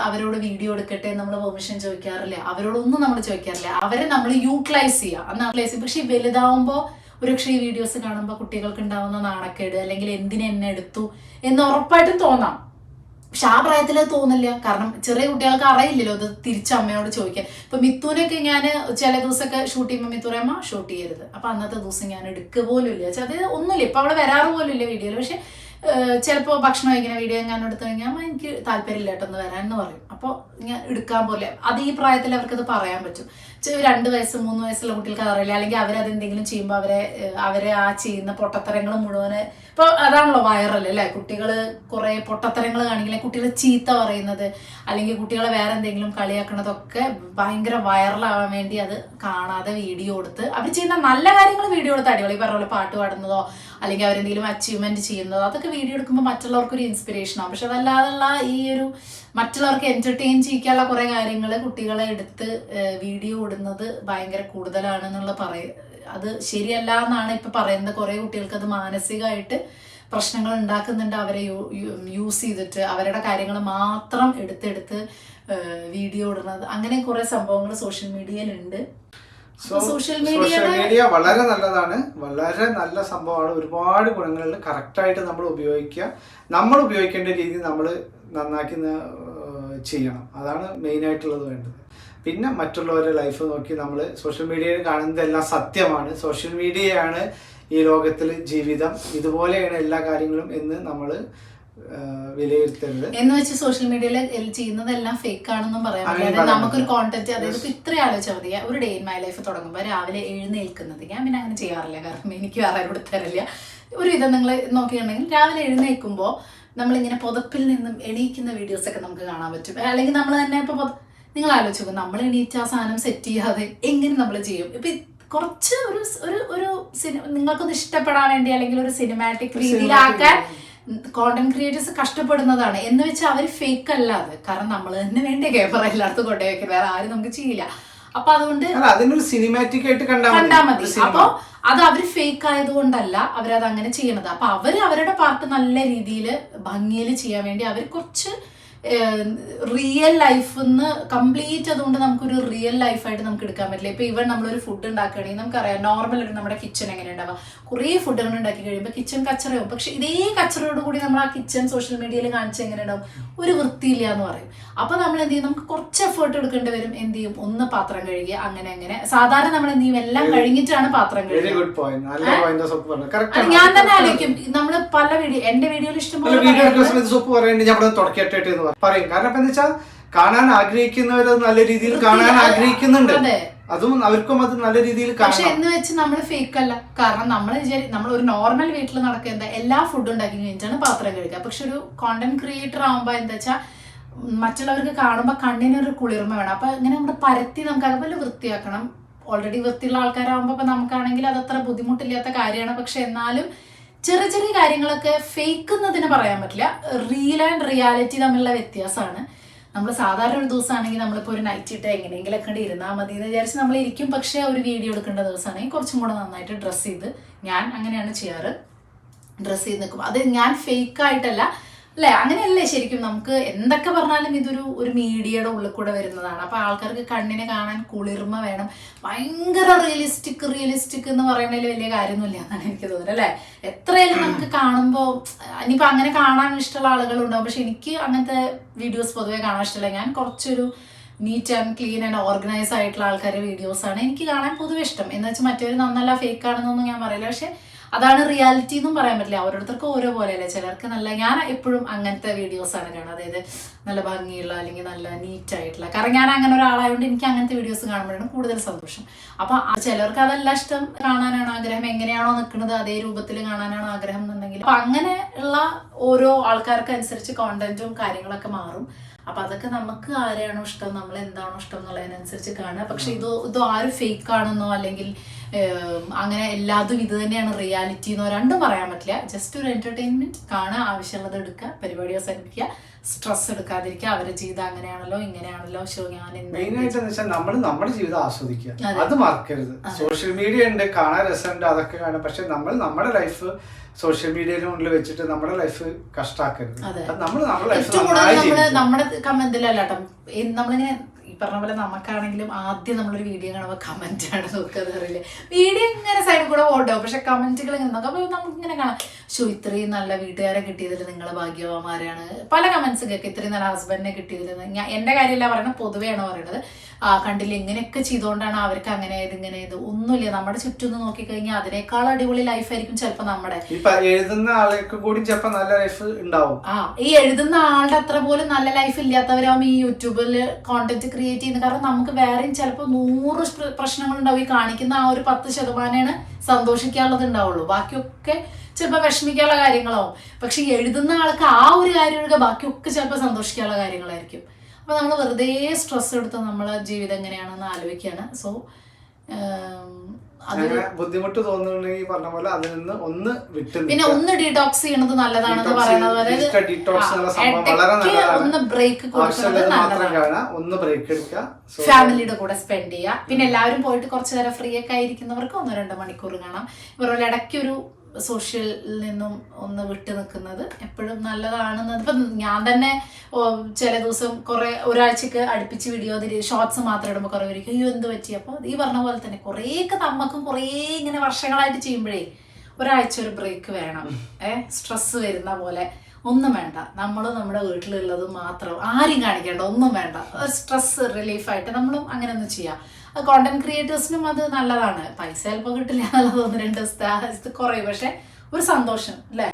അവരോട് വീഡിയോ എടുക്കട്ടെ നമ്മൾ പെർമിഷൻ ചോദിക്കാറില്ല, അവരോടൊന്നും നമ്മൾ ചോദിക്കാറില്ല. അവരെ നമ്മൾ യൂട്ടിലൈസ് ചെയ്യുക. പക്ഷെ വലുതാവുമ്പോൾ ഒരുപക്ഷെ ഈ വീഡിയോസ് കാണുമ്പോൾ കുട്ടികൾക്ക് ഉണ്ടാവുന്ന നാണക്കേട്, അല്ലെങ്കിൽ എന്തിനെ എന്നെ എടുത്തു എന്ന് ഉറപ്പായിട്ടും തോന്നാം. പക്ഷെ ആ പ്രായത്തിൽ അത് തോന്നില്ല. കാരണം ചെറിയ കുട്ടികൾക്ക് അറിയില്ലല്ലോ അത് തിരിച്ച് അമ്മയോട് ചോദിക്കാൻ. ഇപ്പൊ മിത്തുനൊക്കെ ഞാൻ ചില ദിവസമൊക്കെ ഷൂട്ട് ചെയ്യുമ്പോൾ മിത്തു അമ്മ ഷൂട്ട് ചെയ്യരുത്, അപ്പൊ അന്നത്തെ ദിവസം ഞാൻ എടുക്കുക പോലും ഇല്ല. അത് ഒന്നുമില്ല, ഇപ്പൊ അവളെ വരാറ് പോലും ഇല്ല വീഡിയോയിൽ. പക്ഷെ ചിലപ്പോൾ ഭക്ഷണം കഴിക്കുന്ന വീഡിയോ ഞാൻ എടുത്തു കഴിഞ്ഞാൽ എനിക്ക് താല്പര്യമില്ല കേട്ടൊന്ന് വരാനെന്ന് പറയും. അപ്പോൾ ഞാൻ എടുക്കാൻ പോലെ അത് ഈ പ്രായത്തിൽ അവർക്കത് പറയാൻ പറ്റും. 2 വയസ്സ് 3 വയസ്സുള്ള കുട്ടികൾക്ക് അതറിയില്ല. അല്ലെങ്കിൽ അവരതെന്തെങ്കിലും ചെയ്യുമ്പോൾ അവരെ ആ ചെയ്യുന്ന പൊട്ടത്തരങ്ങൾ മുഴുവന് ഇപ്പൊ അതാണല്ലോ വൈറൽ അല്ലെ. കുട്ടികൾ കുറെ പൊട്ടത്തരങ്ങൾ കാണിക്കില്ല, കുട്ടികളെ ചീത്ത പറയുന്നത്, അല്ലെങ്കിൽ കുട്ടികളെ വേറെ എന്തെങ്കിലും കളിയാക്കണതൊക്കെ ഭയങ്കര വൈറലാവാൻ വേണ്ടി അത് കാണാതെ വീഡിയോ എടുത്ത് അവർ ചെയ്യുന്ന നല്ല കാര്യങ്ങൾ വീഡിയോ എടുത്ത് അടിപൊളി പറഞ്ഞ പോലെ പാട്ട് പാടുന്നതോ അല്ലെങ്കിൽ അവരെന്തെങ്കിലും അച്ചീവ്മെന്റ് ചെയ്യുന്നതോ അതൊക്കെ വീഡിയോ എടുക്കുമ്പോൾ മറ്റുള്ളവർക്കൊരു ഇൻസ്പിറേഷനാണ്. പക്ഷെ അതല്ലാതുള്ള ഈ ഒരു മറ്റുള്ളവർക്ക് എന്റർടൈൻ ചെയ്യിക്കാനുള്ള കുറെ കാര്യങ്ങൾ കുട്ടികളെ എടുത്ത് വീഡിയോ ഇടുന്നത് ഭയങ്കര കൂടുതലാണെന്നുള്ള അത് ശരിയല്ല എന്നാണ് ഇപ്പൊ പറയുന്നത്. കുറെ കുട്ടികൾക്ക് അത് മാനസികമായിട്ട് പ്രശ്നങ്ങൾ ഉണ്ടാക്കുന്നുണ്ട്. അവരെ യൂസ് ചെയ്തിട്ട് അവരുടെ കാര്യങ്ങൾ മാത്രം എടുത്തെടുത്ത് വീഡിയോ ഇടുന്നത്, അങ്ങനെ കുറെ സംഭവങ്ങൾ സോഷ്യൽ മീഡിയയിലുണ്ട്. സോഷ്യൽ മീഡിയ വളരെ നല്ലതാണ്, വളരെ നല്ല സംഭവമാണ്. ഒരുപാട് ഗുണങ്ങളുണ്ട്. കറക്റ്റായിട്ട് നമ്മൾ ഉപയോഗിക്കുക, നമ്മൾ ഉപയോഗിക്കേണ്ട രീതി നമ്മൾ നന്നാക്കി ചെയ്യണം. അതാണ് മെയിനായിട്ടുള്ളത് വേണ്ടത്. പിന്നെ മറ്റുള്ളവരുടെ ലൈഫ് നോക്കി നമ്മൾ സോഷ്യൽ മീഡിയയിൽ കാണുന്നതെല്ലാം സത്യമാണ്, സോഷ്യൽ മീഡിയയാണ് ഈ ലോകത്തിൽ ജീവിതം, ഇതുപോലെയാണ് എല്ലാ കാര്യങ്ങളും എന്ന് നമ്മൾ വിലയിരുത്തരുത്. എന്ന് വെച്ച് സോഷ്യൽ മീഡിയയിൽ ചെയ്യുന്നതെല്ലാം ഫേക്ക് ആണെന്നും പറയാൻ പറ്റില്ല. നമുക്കൊരു കോണ്ടന്റ്, അതായത് ഇത്ര ആലോചിച്ചാൽ മതി. ഒരു ഡേ ഇൻ മൈ ലൈഫ് തുടങ്ങുമ്പോൾ രാവിലെ എഴുന്നേൽക്കുന്നത്, ഞാൻ പിന്നെ അങ്ങനെ ചെയ്യാറില്ല, കാരണം എനിക്ക് വേറെ കൊടുത്തരില്ല. ഒരു വിധം നിങ്ങൾ നോക്കിയിട്ടുണ്ടെങ്കിൽ രാവിലെ എഴുന്നേൽക്കുമ്പോൾ നമ്മളിങ്ങനെ പുതപ്പിൽ നിന്നും എണീക്കുന്ന വീഡിയോസ് ഒക്കെ നമുക്ക് കാണാൻ പറ്റും. അല്ലെങ്കിൽ നമ്മൾ തന്നെ ഇപ്പൊ നിങ്ങൾ ആലോചിച്ച് നോക്കും, നമ്മൾ എണീറ്റ് ആ സാധനം സെറ്റ് ചെയ്യാതെ എങ്ങനെ നമ്മൾ ചെയ്യും. ഇപ്പൊ കുറച്ച് ഒരു നിങ്ങൾക്കൊന്ന് ഇഷ്ടപ്പെടാൻ വേണ്ടി അല്ലെങ്കിൽ ഒരു സിനിമാറ്റിക് രീതിയിലാക്കാൻ കോണ്ടന്റ് ക്രിയേറ്റേഴ്സ് കഷ്ടപ്പെടുന്നതാണ്. എന്ന് വെച്ചാൽ അവർ ഫേക്ക് അല്ല അത്. കാരണം നമ്മൾ തന്നെ വേണ്ട ക്യാമറ എല്ലായിടത്തും കൊണ്ടുപോയി വെക്കാൻ, വേറെ ആരും നമുക്ക് ചെയ്യില്ല. അപ്പൊ അതുകൊണ്ട് അതിനൊരു സിനിമാറ്റിക് ആയിട്ട് കണ്ടാൽ മതി. അപ്പൊ അത് അവര് ഫേക്ക് ആയതുകൊണ്ടല്ല അവരത് അങ്ങനെ ചെയ്യണത്. അപ്പൊ അവരുടെ പാർട്ട് നല്ല രീതിയിൽ ഭംഗിയിൽ ചെയ്യാൻ വേണ്ടി അവർ കുറച്ച് റിയൽ ലൈഫിന്ന് കംപ്ലീറ്റ്, അതുകൊണ്ട് നമുക്കൊരു റിയൽ ലൈഫായിട്ട് നമുക്ക് എടുക്കാൻ പറ്റില്ല. ഇപ്പൊ ഇവൻ നമ്മളൊരു ഫുഡ് ഉണ്ടാക്കുകയാണെങ്കിൽ നമുക്കറിയാം നോർമൽ ഒരു നമ്മുടെ കിച്ചൺ എങ്ങനെ ഉണ്ടാവുക, കുറേ ഫുഡുകൾ ഉണ്ടാക്കി കഴിയുമ്പോൾ കിച്ചൺ കച്ചറയാവും. പക്ഷെ ഇതേ കച്ചറയോട് കൂടി നമ്മൾ ആ കിച്ചൺ സോഷ്യൽ മീഡിയയിൽ കാണിച്ച് എങ്ങനെ ഉണ്ടാവും, ഒരു വൃത്തിയില്ല എന്ന് പറയും. അപ്പൊ നമ്മൾ എന്ത് ചെയ്യും, നമുക്ക് കുറച്ച് എഫേർട്ട് എടുക്കേണ്ടി വരും. എന്ത് ചെയ്യും, ഒന്ന് പാത്രം കഴുകുക, അങ്ങനെ സാധാരണ നമ്മൾ എന്ത് ചെയ്യും, എല്ലാം കഴിഞ്ഞിട്ടാണ് പാത്രം കഴുകുക. ഞാൻ തന്നെ ആലോചിക്കും, നമ്മള് പല വീഡിയോ എന്റെ വീഡിയോയിൽ ഇഷ്ടംപോലെ പറയും. കാരണം എന്താ വെച്ചാൽ കാണാൻ ആഗ്രഹിക്കുന്നവര് നല്ല രീതിയിൽ കാണാൻ ആഗ്രഹിക്കുന്നുണ്ട്, അതും അവർക്കും അത് നല്ല രീതിയിൽ. പക്ഷെ എന്ന് വെച്ച് നമ്മൾ ഫേക്ക് അല്ല. കാരണം നമ്മൾ ഒരു നോർമൽ വീട്ടിൽ നടക്കുന്ന എല്ലാ ഫുഡും ഉണ്ടാക്കി കഴിഞ്ഞിട്ടാണ് പാത്രം കഴുകുക. പക്ഷെ ഒരു കോണ്ടന്റ് ക്രിയേറ്റർ ആകുമ്പോ എന്താ വെച്ചാൽ മറ്റുള്ളവർക്ക് കാണുമ്പോൾ കണ്ണിനൊരു കുളിർമ വേണം. അപ്പൊ ഇങ്ങനെ നമ്മൾ പരത്തി നമുക്ക് അതുപോലെ വൃത്തിയാക്കണം. ഓൾറെഡി വൃത്തിയുള്ള ആൾക്കാരാകുമ്പോ ഇപ്പൊ നമുക്കാണെങ്കിൽ അതത്ര ബുദ്ധിമുട്ടില്ലാത്ത കാര്യമാണ്. പക്ഷെ എന്നാലും ചെറിയ ചെറിയ കാര്യങ്ങളൊക്കെ ഫേക്ക് എന്നതിന് പറയാൻ പറ്റില്ല. റിയൽ ആൻഡ് റിയാലിറ്റി തമ്മിലുള്ള വ്യത്യാസമാണ്. നമ്മൾ സാധാരണ ഒരു ദിവസമാണെങ്കിൽ നമ്മളിപ്പോൾ ഒരു നൈറ്റ് ഇട്ട് എങ്ങനെയെങ്കിലൊക്കെ ഇരുന്നാൽ മതി എന്ന് വിചാരിച്ച് നമ്മൾ ഇരിക്കും. പക്ഷെ ഒരു വീഡിയോ എടുക്കേണ്ട ദിവസമാണെങ്കിൽ കുറച്ചും കൂടെ നന്നായിട്ട് ഡ്രസ്സ് ചെയ്ത്, ഞാൻ അങ്ങനെയാണ് ചെയ്യാറ്, ഡ്രസ്സ് ചെയ്ത് നിൽക്കും. അത് ഞാൻ ഫേക്ക് ആയിട്ടല്ല, അല്ലേ? അങ്ങനെയല്ലേ ശരിക്കും. നമുക്ക് എന്തൊക്കെ പറഞ്ഞാലും ഒരു മീഡിയയുടെ ഉള്ളിൽ കൂടെ വരുന്നതാണ്. അപ്പൊ ആൾക്കാർക്ക് കണ്ണിനെ കാണാൻ കുളിർമ വേണം. ഭയങ്കര റിയലിസ്റ്റിക് എന്ന് പറയുന്നതിൽ വലിയ കാര്യമൊന്നുമില്ല എന്നാണ് എനിക്ക് തോന്നുന്നത്, അല്ലെ? എത്രയായാലും നമുക്ക് കാണുമ്പോൾ ഇനിയിപ്പോൾ അങ്ങനെ കാണാൻ ഇഷ്ടമുള്ള ആളുകളുണ്ടാവും. പക്ഷെ എനിക്ക് അങ്ങനത്തെ വീഡിയോസ് പൊതുവെ കാണാൻ ഇഷ്ടമല്ല. ഞാൻ കുറച്ചൊരു neat and clean and organise ആയിട്ടുള്ള ആൾക്കാരുടെ വീഡിയോസാണ് എനിക്ക് കാണാൻ പൊതുവെ ഇഷ്ടം. എന്ന് വെച്ചാൽ മറ്റൊരു നന്നല്ല ഫേക്ക് ആണെന്നൊന്നും ഞാൻ പറയില്ല. പക്ഷെ അതാണ് റിയാലിറ്റി എന്നും പറയാൻ പറ്റില്ല. ഓരോരുത്തർക്കും ഓരോ പോലെയല്ലേ. ചിലർക്ക് ഞാൻ എപ്പോഴും അങ്ങനത്തെ വീഡിയോസാണ് കാണുന്നത്. അതായത് നല്ല ഭംഗിയുള്ള അല്ലെങ്കിൽ നല്ല നീറ്റ് ആയിട്ടുള്ള. കാരണം ഞാൻ അങ്ങനെ ഒരാളായതുകൊണ്ട് എനിക്ക് അങ്ങനത്തെ വീഡിയോസ് കാണുമ്പോഴാണ് കൂടുതൽ സന്തോഷം. അപ്പൊ ചിലർക്ക് അതല്ല ഇഷ്ടം, കാണാനാണ് ആഗ്രഹം, എങ്ങനെയാണോ നിൽക്കുന്നത് അതേ രൂപത്തിൽ കാണാനാണോ ആഗ്രഹം എന്നുണ്ടെങ്കിൽ അപ്പൊ അങ്ങനെ ഉള്ള ഓരോ ആൾക്കാർക്ക് അനുസരിച്ച് കോണ്ടന്റും കാര്യങ്ങളൊക്കെ മാറും. അപ്പൊ അതൊക്കെ നമുക്ക് ആരെയാണോ ഇഷ്ടം, നമ്മൾ എന്താണോ ഇഷ്ടം എന്നുള്ളതിനനുസരിച്ച് കാണുക. പക്ഷെ ഇത് ആരും ഫേക്ക് ആണെന്നോ അല്ലെങ്കിൽ അങ്ങനെ എല്ലാതും ഇത് തന്നെയാണ് റിയാലിറ്റി എന്നോ രണ്ടും പറയാൻ പറ്റില്ല. ജസ്റ്റ് ഒരു എന്റർടൈൻമെന്റ് കാണുക, ആവശ്യമുള്ളത് എടുക്കുക, പരിപാടി അവസാനിപ്പിക്കുക, സ്ട്രെസ് എടുക്കാതിരിക്കുക. അവരുടെ ജീവിതം അങ്ങനെയാണല്ലോ ഇങ്ങനെയാണല്ലോ, ഷോ ഞാൻ മെയിനായിട്ട് നമ്മൾ നമ്മുടെ ജീവിതം ആസ്വദിക്കുക, അത് മറക്കരുത്. സോഷ്യൽ മീഡിയ ഉണ്ട്, കാണാൻ രസമുണ്ട്, അതൊക്കെ കാണാം. പക്ഷെ നമ്മൾ നമ്മുടെ ലൈഫ് സോഷ്യൽ മീഡിയയുടെ മുന്നിൽ വെച്ചിട്ട് നമ്മുടെ ലൈഫ് കഷ്ടാക്കരുത്. നമ്മുടെ കമന്റിലല്ലാട്ടോ നമ്മളിങ്ങനെ ഈ പറഞ്ഞ പോലെ നമുക്കാണെങ്കിലും ആദ്യം നമ്മളൊരു വീഡിയോ കാണുമ്പോൾ കമന്റ് ആണ് നോക്കുന്നത്, അറിയില്ലേ? വീഡിയോ ഇങ്ങനെ സൈഡിൽ കൂടെ ഓടാവും, പക്ഷെ കമന്റുകൾ ഇങ്ങനെ നോക്കാം. അപ്പൊ നമുക്കിങ്ങനെ കാണാം, ഷോ ഇത്രയും നല്ല വീട്ടുകാരെ കിട്ടിയതിൽ നിങ്ങൾ ഭാഗ്യവാന്മാരാണ്. പല കമന്റ്സ് കേൾക്കും, ഇത്രയും നല്ല ഹസ്ബൻഡിനെ കിട്ടിയതിൽ. ഞാൻ എന്റെ കാര്യമല്ല പറയുന്നത്, പൊതുവെയാണ് പറയുന്നത്. കണ്ടില്ല ഇങ്ങനെയൊക്കെ ചെയ്തുകൊണ്ടാണ് അവർക്ക് അങ്ങനെ ഇങ്ങനെ ഇത് ഒന്നുമില്ല. നമ്മുടെ ചുറ്റും നോക്കിക്കഴിഞ്ഞാൽ അതിനേക്കാൾ അടിപൊളി ലൈഫായിരിക്കും ചിലപ്പോൾ നമ്മുടെ. എഴുതുന്ന ആൾക്ക് കൂടി ചിലപ്പോൾ നല്ല ലൈഫ് ഉണ്ടാവും. ഈ എഴുതുന്ന ആളുടെ അത്ര പോലും നല്ല ലൈഫ് ഇല്ലാത്തവരാകുമ്പോൾ ഈ യൂട്യൂബിൽ കോണ്ടന്റ് ക്രിയേറ്റ് ചെയ്യുന്നത്. കാരണം നമുക്ക് വേറെയും ചിലപ്പോൾ 100 പ്രശ്നങ്ങളുണ്ടാവും. ഈ കാണിക്കുന്ന ആ ഒരു 10% സന്തോഷിക്കാനുള്ളത് ഉണ്ടാവുള്ളൂ. ബാക്കിയൊക്കെ ചിലപ്പോൾ വിഷമിക്കാനുള്ള കാര്യങ്ങളാവും. പക്ഷെ എഴുതുന്ന ആൾക്ക് ആ ഒരു കാര്യം ഒഴികെ ബാക്കിയൊക്കെ ചിലപ്പോൾ സന്തോഷിക്കാനുള്ള കാര്യങ്ങളായിരിക്കും. അപ്പൊ നമ്മൾ വെറുതെ സ്ട്രെസ് എടുത്ത് നമ്മളെ ജീവിതം എങ്ങനെയാണെന്ന് ആലോചിക്കുകയാണ്. സോ ബുദ്ധിമുട്ട് തോന്നുന്നുണ്ടെങ്കിൽ പറഞ്ഞ പോലെ അതിൽ നിന്ന് ഒന്ന് വിട്ടു, പിന്നെ ഒന്ന് ഡീടോക്സ് ചെയ്യണത് നല്ലതാണെന്ന് പറയുന്നത്. ഒന്ന് ബ്രേക്ക് കൊടുക്കുന്നത് ഒന്ന് ബ്രേക്ക് എടുക്കുക, ഫാമിലിയുടെ കൂടെ സ്പെൻഡ് ചെയ്യുക. പിന്നെ എല്ലാവരും പോയിട്ട് കുറച്ചു നേരം ഫ്രീ ഒക്കെ ആയിരിക്കുന്നവർക്ക് 1-2 മണിക്കൂർ കാണാം. ഇവരുടെ ഇടയ്ക്കൊരു സോഷ്യലിൽ നിന്നും ഒന്ന് വിട്ടു നിൽക്കുന്നത് എപ്പോഴും നല്ലതാണെന്ന്. ഇപ്പം ഞാൻ തന്നെ ചില ദിവസം ഒരാഴ്ചക്ക് അടുപ്പിച്ച് വീഡിയോ ഷോർട്സ് മാത്രം ഇടുമ്പോൾ കുറേ പേർക്ക് അയ്യോ എന്ത് പറ്റി. അപ്പോൾ ഈ പറഞ്ഞ പോലെ തന്നെ കുറേയൊക്കെ നമുക്കും കുറേ ഇങ്ങനെ വർഷങ്ങളായിട്ട് ചെയ്യുമ്പോഴേ ഒരാഴ്ച ഒരു ബ്രേക്ക് വേണം. സ്ട്രെസ് വരുന്ന പോലെ ഒന്നും വേണ്ട, നമ്മളും നമ്മുടെ വീട്ടിലുള്ളത് മാത്രം ആരും കാണിക്കേണ്ട, ഒന്നും വേണ്ട. സ്ട്രെസ് റിലീഫായിട്ട് നമ്മളും അങ്ങനെ ഒന്ന് ചെയ്യാം. കോണ്ടന്റ് ക്രിയേറ്റേഴ്സിനും അത് നല്ലതാണ്. പൈസ ചിലപ്പോൾ കിട്ടില്ല എന്നുള്ളത് 1-2 ദിവസത്തെ കുറയും, പക്ഷെ ഒരു സന്തോഷം അല്ലേ?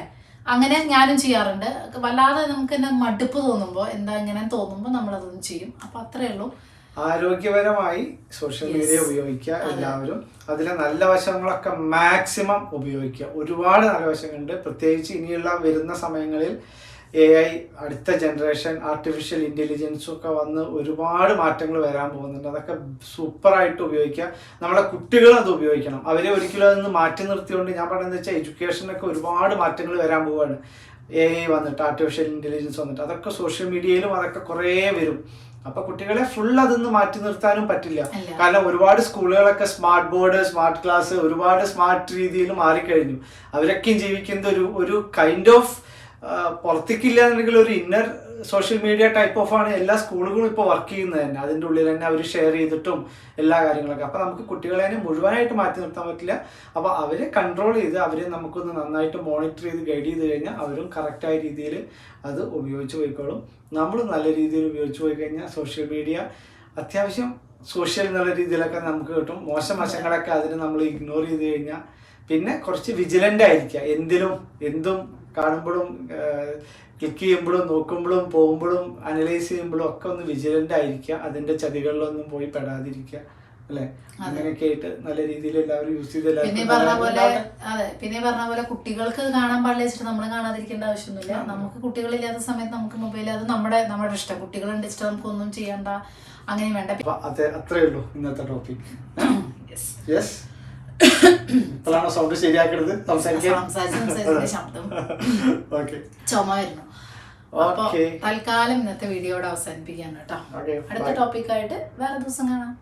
അങ്ങനെ ഞാനും ചെയ്യാറുണ്ട്. വല്ലാതെ നമുക്ക് തന്നെ മടുപ്പ് തോന്നുമ്പോൾ ഇങ്ങനെ തോന്നുമ്പോൾ നമ്മളതൊന്നും ചെയ്യും. അപ്പൊ അത്രേ ഉള്ളൂ. ആരോഗ്യപരമായി സോഷ്യൽ മീഡിയ ഉപയോഗിക്കുക എല്ലാവരും. അതിലെ നല്ല വശങ്ങളൊക്കെ മാക്സിമം ഉപയോഗിക്കുക. ഒരുപാട് നല്ല വശങ്ങളുണ്ട്. പ്രത്യേകിച്ച് ഇനിയുള്ള വരുന്ന സമയങ്ങളിൽ AI അടുത്ത ജനറേഷൻ ആർട്ടിഫിഷ്യൽ ഇൻ്റലിജൻസും ഒക്കെ വന്ന് ഒരുപാട് മാറ്റങ്ങൾ വരാൻ പോകുന്നുണ്ട്. അതൊക്കെ സൂപ്പറായിട്ട് ഉപയോഗിക്കുക. നമ്മളെ കുട്ടികൾ അത് ഉപയോഗിക്കണം. അവരെ ഒരിക്കലും അതിൽ നിന്ന് മാറ്റി നിർത്തിക്കൊണ്ട് ഞാൻ പറയുന്നത് വെച്ചാൽ എഡ്യൂക്കേഷനൊക്കെ ഒരുപാട് മാറ്റങ്ങൾ വരാൻ പോവുകയാണ്. AI വന്നിട്ട്, ആർട്ടിഫിഷ്യൽ ഇൻ്റലിജൻസ് വന്നിട്ട്, അതൊക്കെ സോഷ്യൽ മീഡിയയിലും അതൊക്കെ കുറേ വരും. അപ്പൊ കുട്ടികളെ ഫുൾ അതൊന്നും മാറ്റി നിർത്താനും പറ്റില്ല. കാരണം ഒരുപാട് സ്കൂളുകളൊക്കെ സ്മാർട്ട് ബോർഡ്, സ്മാർട്ട് ക്ലാസ്, ഒരുപാട് സ്മാർട്ട് രീതിയിൽ മാറിക്കഴിഞ്ഞു. അവരൊക്കെയും ജീവിക്കുന്നത് ഒരു കൈൻഡ് ഓഫ് പുറത്തേക്കില്ല എന്നുണ്ടെങ്കിൽ ഒരു inner social media type of ആണ് എല്ലാ സ്കൂളുകളും ഇപ്പോൾ വർക്ക് ചെയ്യുന്നത് തന്നെ. അതിൻ്റെ ഉള്ളിൽ തന്നെ അവർ ഷെയർ ചെയ്തിട്ടും എല്ലാ കാര്യങ്ങളൊക്കെ. അപ്പോൾ നമുക്ക് കുട്ടികളെ തന്നെ മുഴുവനായിട്ട് മാറ്റി നിർത്താൻ പറ്റില്ല. അപ്പോൾ അവരെ കൺട്രോൾ ചെയ്ത് അവരെ നമുക്കൊന്ന് നന്നായിട്ട് മോണിറ്റർ ചെയ്ത് ഗൈഡ് ചെയ്ത് കഴിഞ്ഞാൽ അവരും കറക്റ്റായ രീതിയിൽ അത് ഉപയോഗിച്ച് പോയിക്കോളും. നമ്മൾ നല്ല രീതിയിൽ ഉപയോഗിച്ച് പോയി കഴിഞ്ഞാൽ സോഷ്യൽ മീഡിയ അത്യാവശ്യം സോഷ്യൽ എന്നുള്ള രീതിയിലൊക്കെ നമുക്ക് കിട്ടും. മോശം വശങ്ങളൊക്കെ അതിന് നമ്മൾ ഇഗ്നോർ ചെയ്ത് കഴിഞ്ഞാൽ പിന്നെ കുറച്ച് വിജിലൻ്റ് ആയിരിക്കുക. എന്തും കാണുമ്പോഴും ക്ലിക്ക് ചെയ്യുമ്പോഴും നോക്കുമ്പോഴും പോകുമ്പോഴും അനലൈസ് ചെയ്യുമ്പോഴും ഒക്കെ ഒന്ന് വിജിലൻ്റ് ആയിരിക്കുക. അതിൻ്റെ ചതികളിലൊന്നും പോയി പെടാതിരിക്കുക, അല്ലെ? അങ്ങനെയൊക്കെ ആയിട്ട് നല്ല രീതിയിൽ എല്ലാവരും യൂസ് ചെയ്ത് പിന്നെ പറഞ്ഞ പോലെ കുട്ടികൾക്ക് കാണാൻ പാടില്ല വെച്ചിട്ട് നമ്മൾ കാണാതിരിക്കേണ്ട ആവശ്യമൊന്നുമില്ല. നമുക്ക് കുട്ടികളില്ലാത്ത സമയത്ത് നമുക്ക് മൊബൈൽ, അത് നമ്മുടെ ഇഷ്ടം. കുട്ടികളുണ്ട് വെച്ചിട്ട് നമുക്ക് ഒന്നും ചെയ്യണ്ട, അങ്ങനെ വേണ്ട. അത്രേ ഉള്ളൂ ഇന്നത്തെ ടോപ്പിക്. ഇപ്പോഴാണോ സൗണ്ട് ശരിയാക്കരുത്? ശബ്ദം ചുമ വരുന്നു. അപ്പൊ തൽക്കാലം ഇന്നത്തെ വീഡിയോയുടെ അവസാനിപ്പിക്കാൻ കേട്ടോ. അടുത്ത ടോപ്പിക്കായിട്ട് വേറെ ദിവസം കാണാം.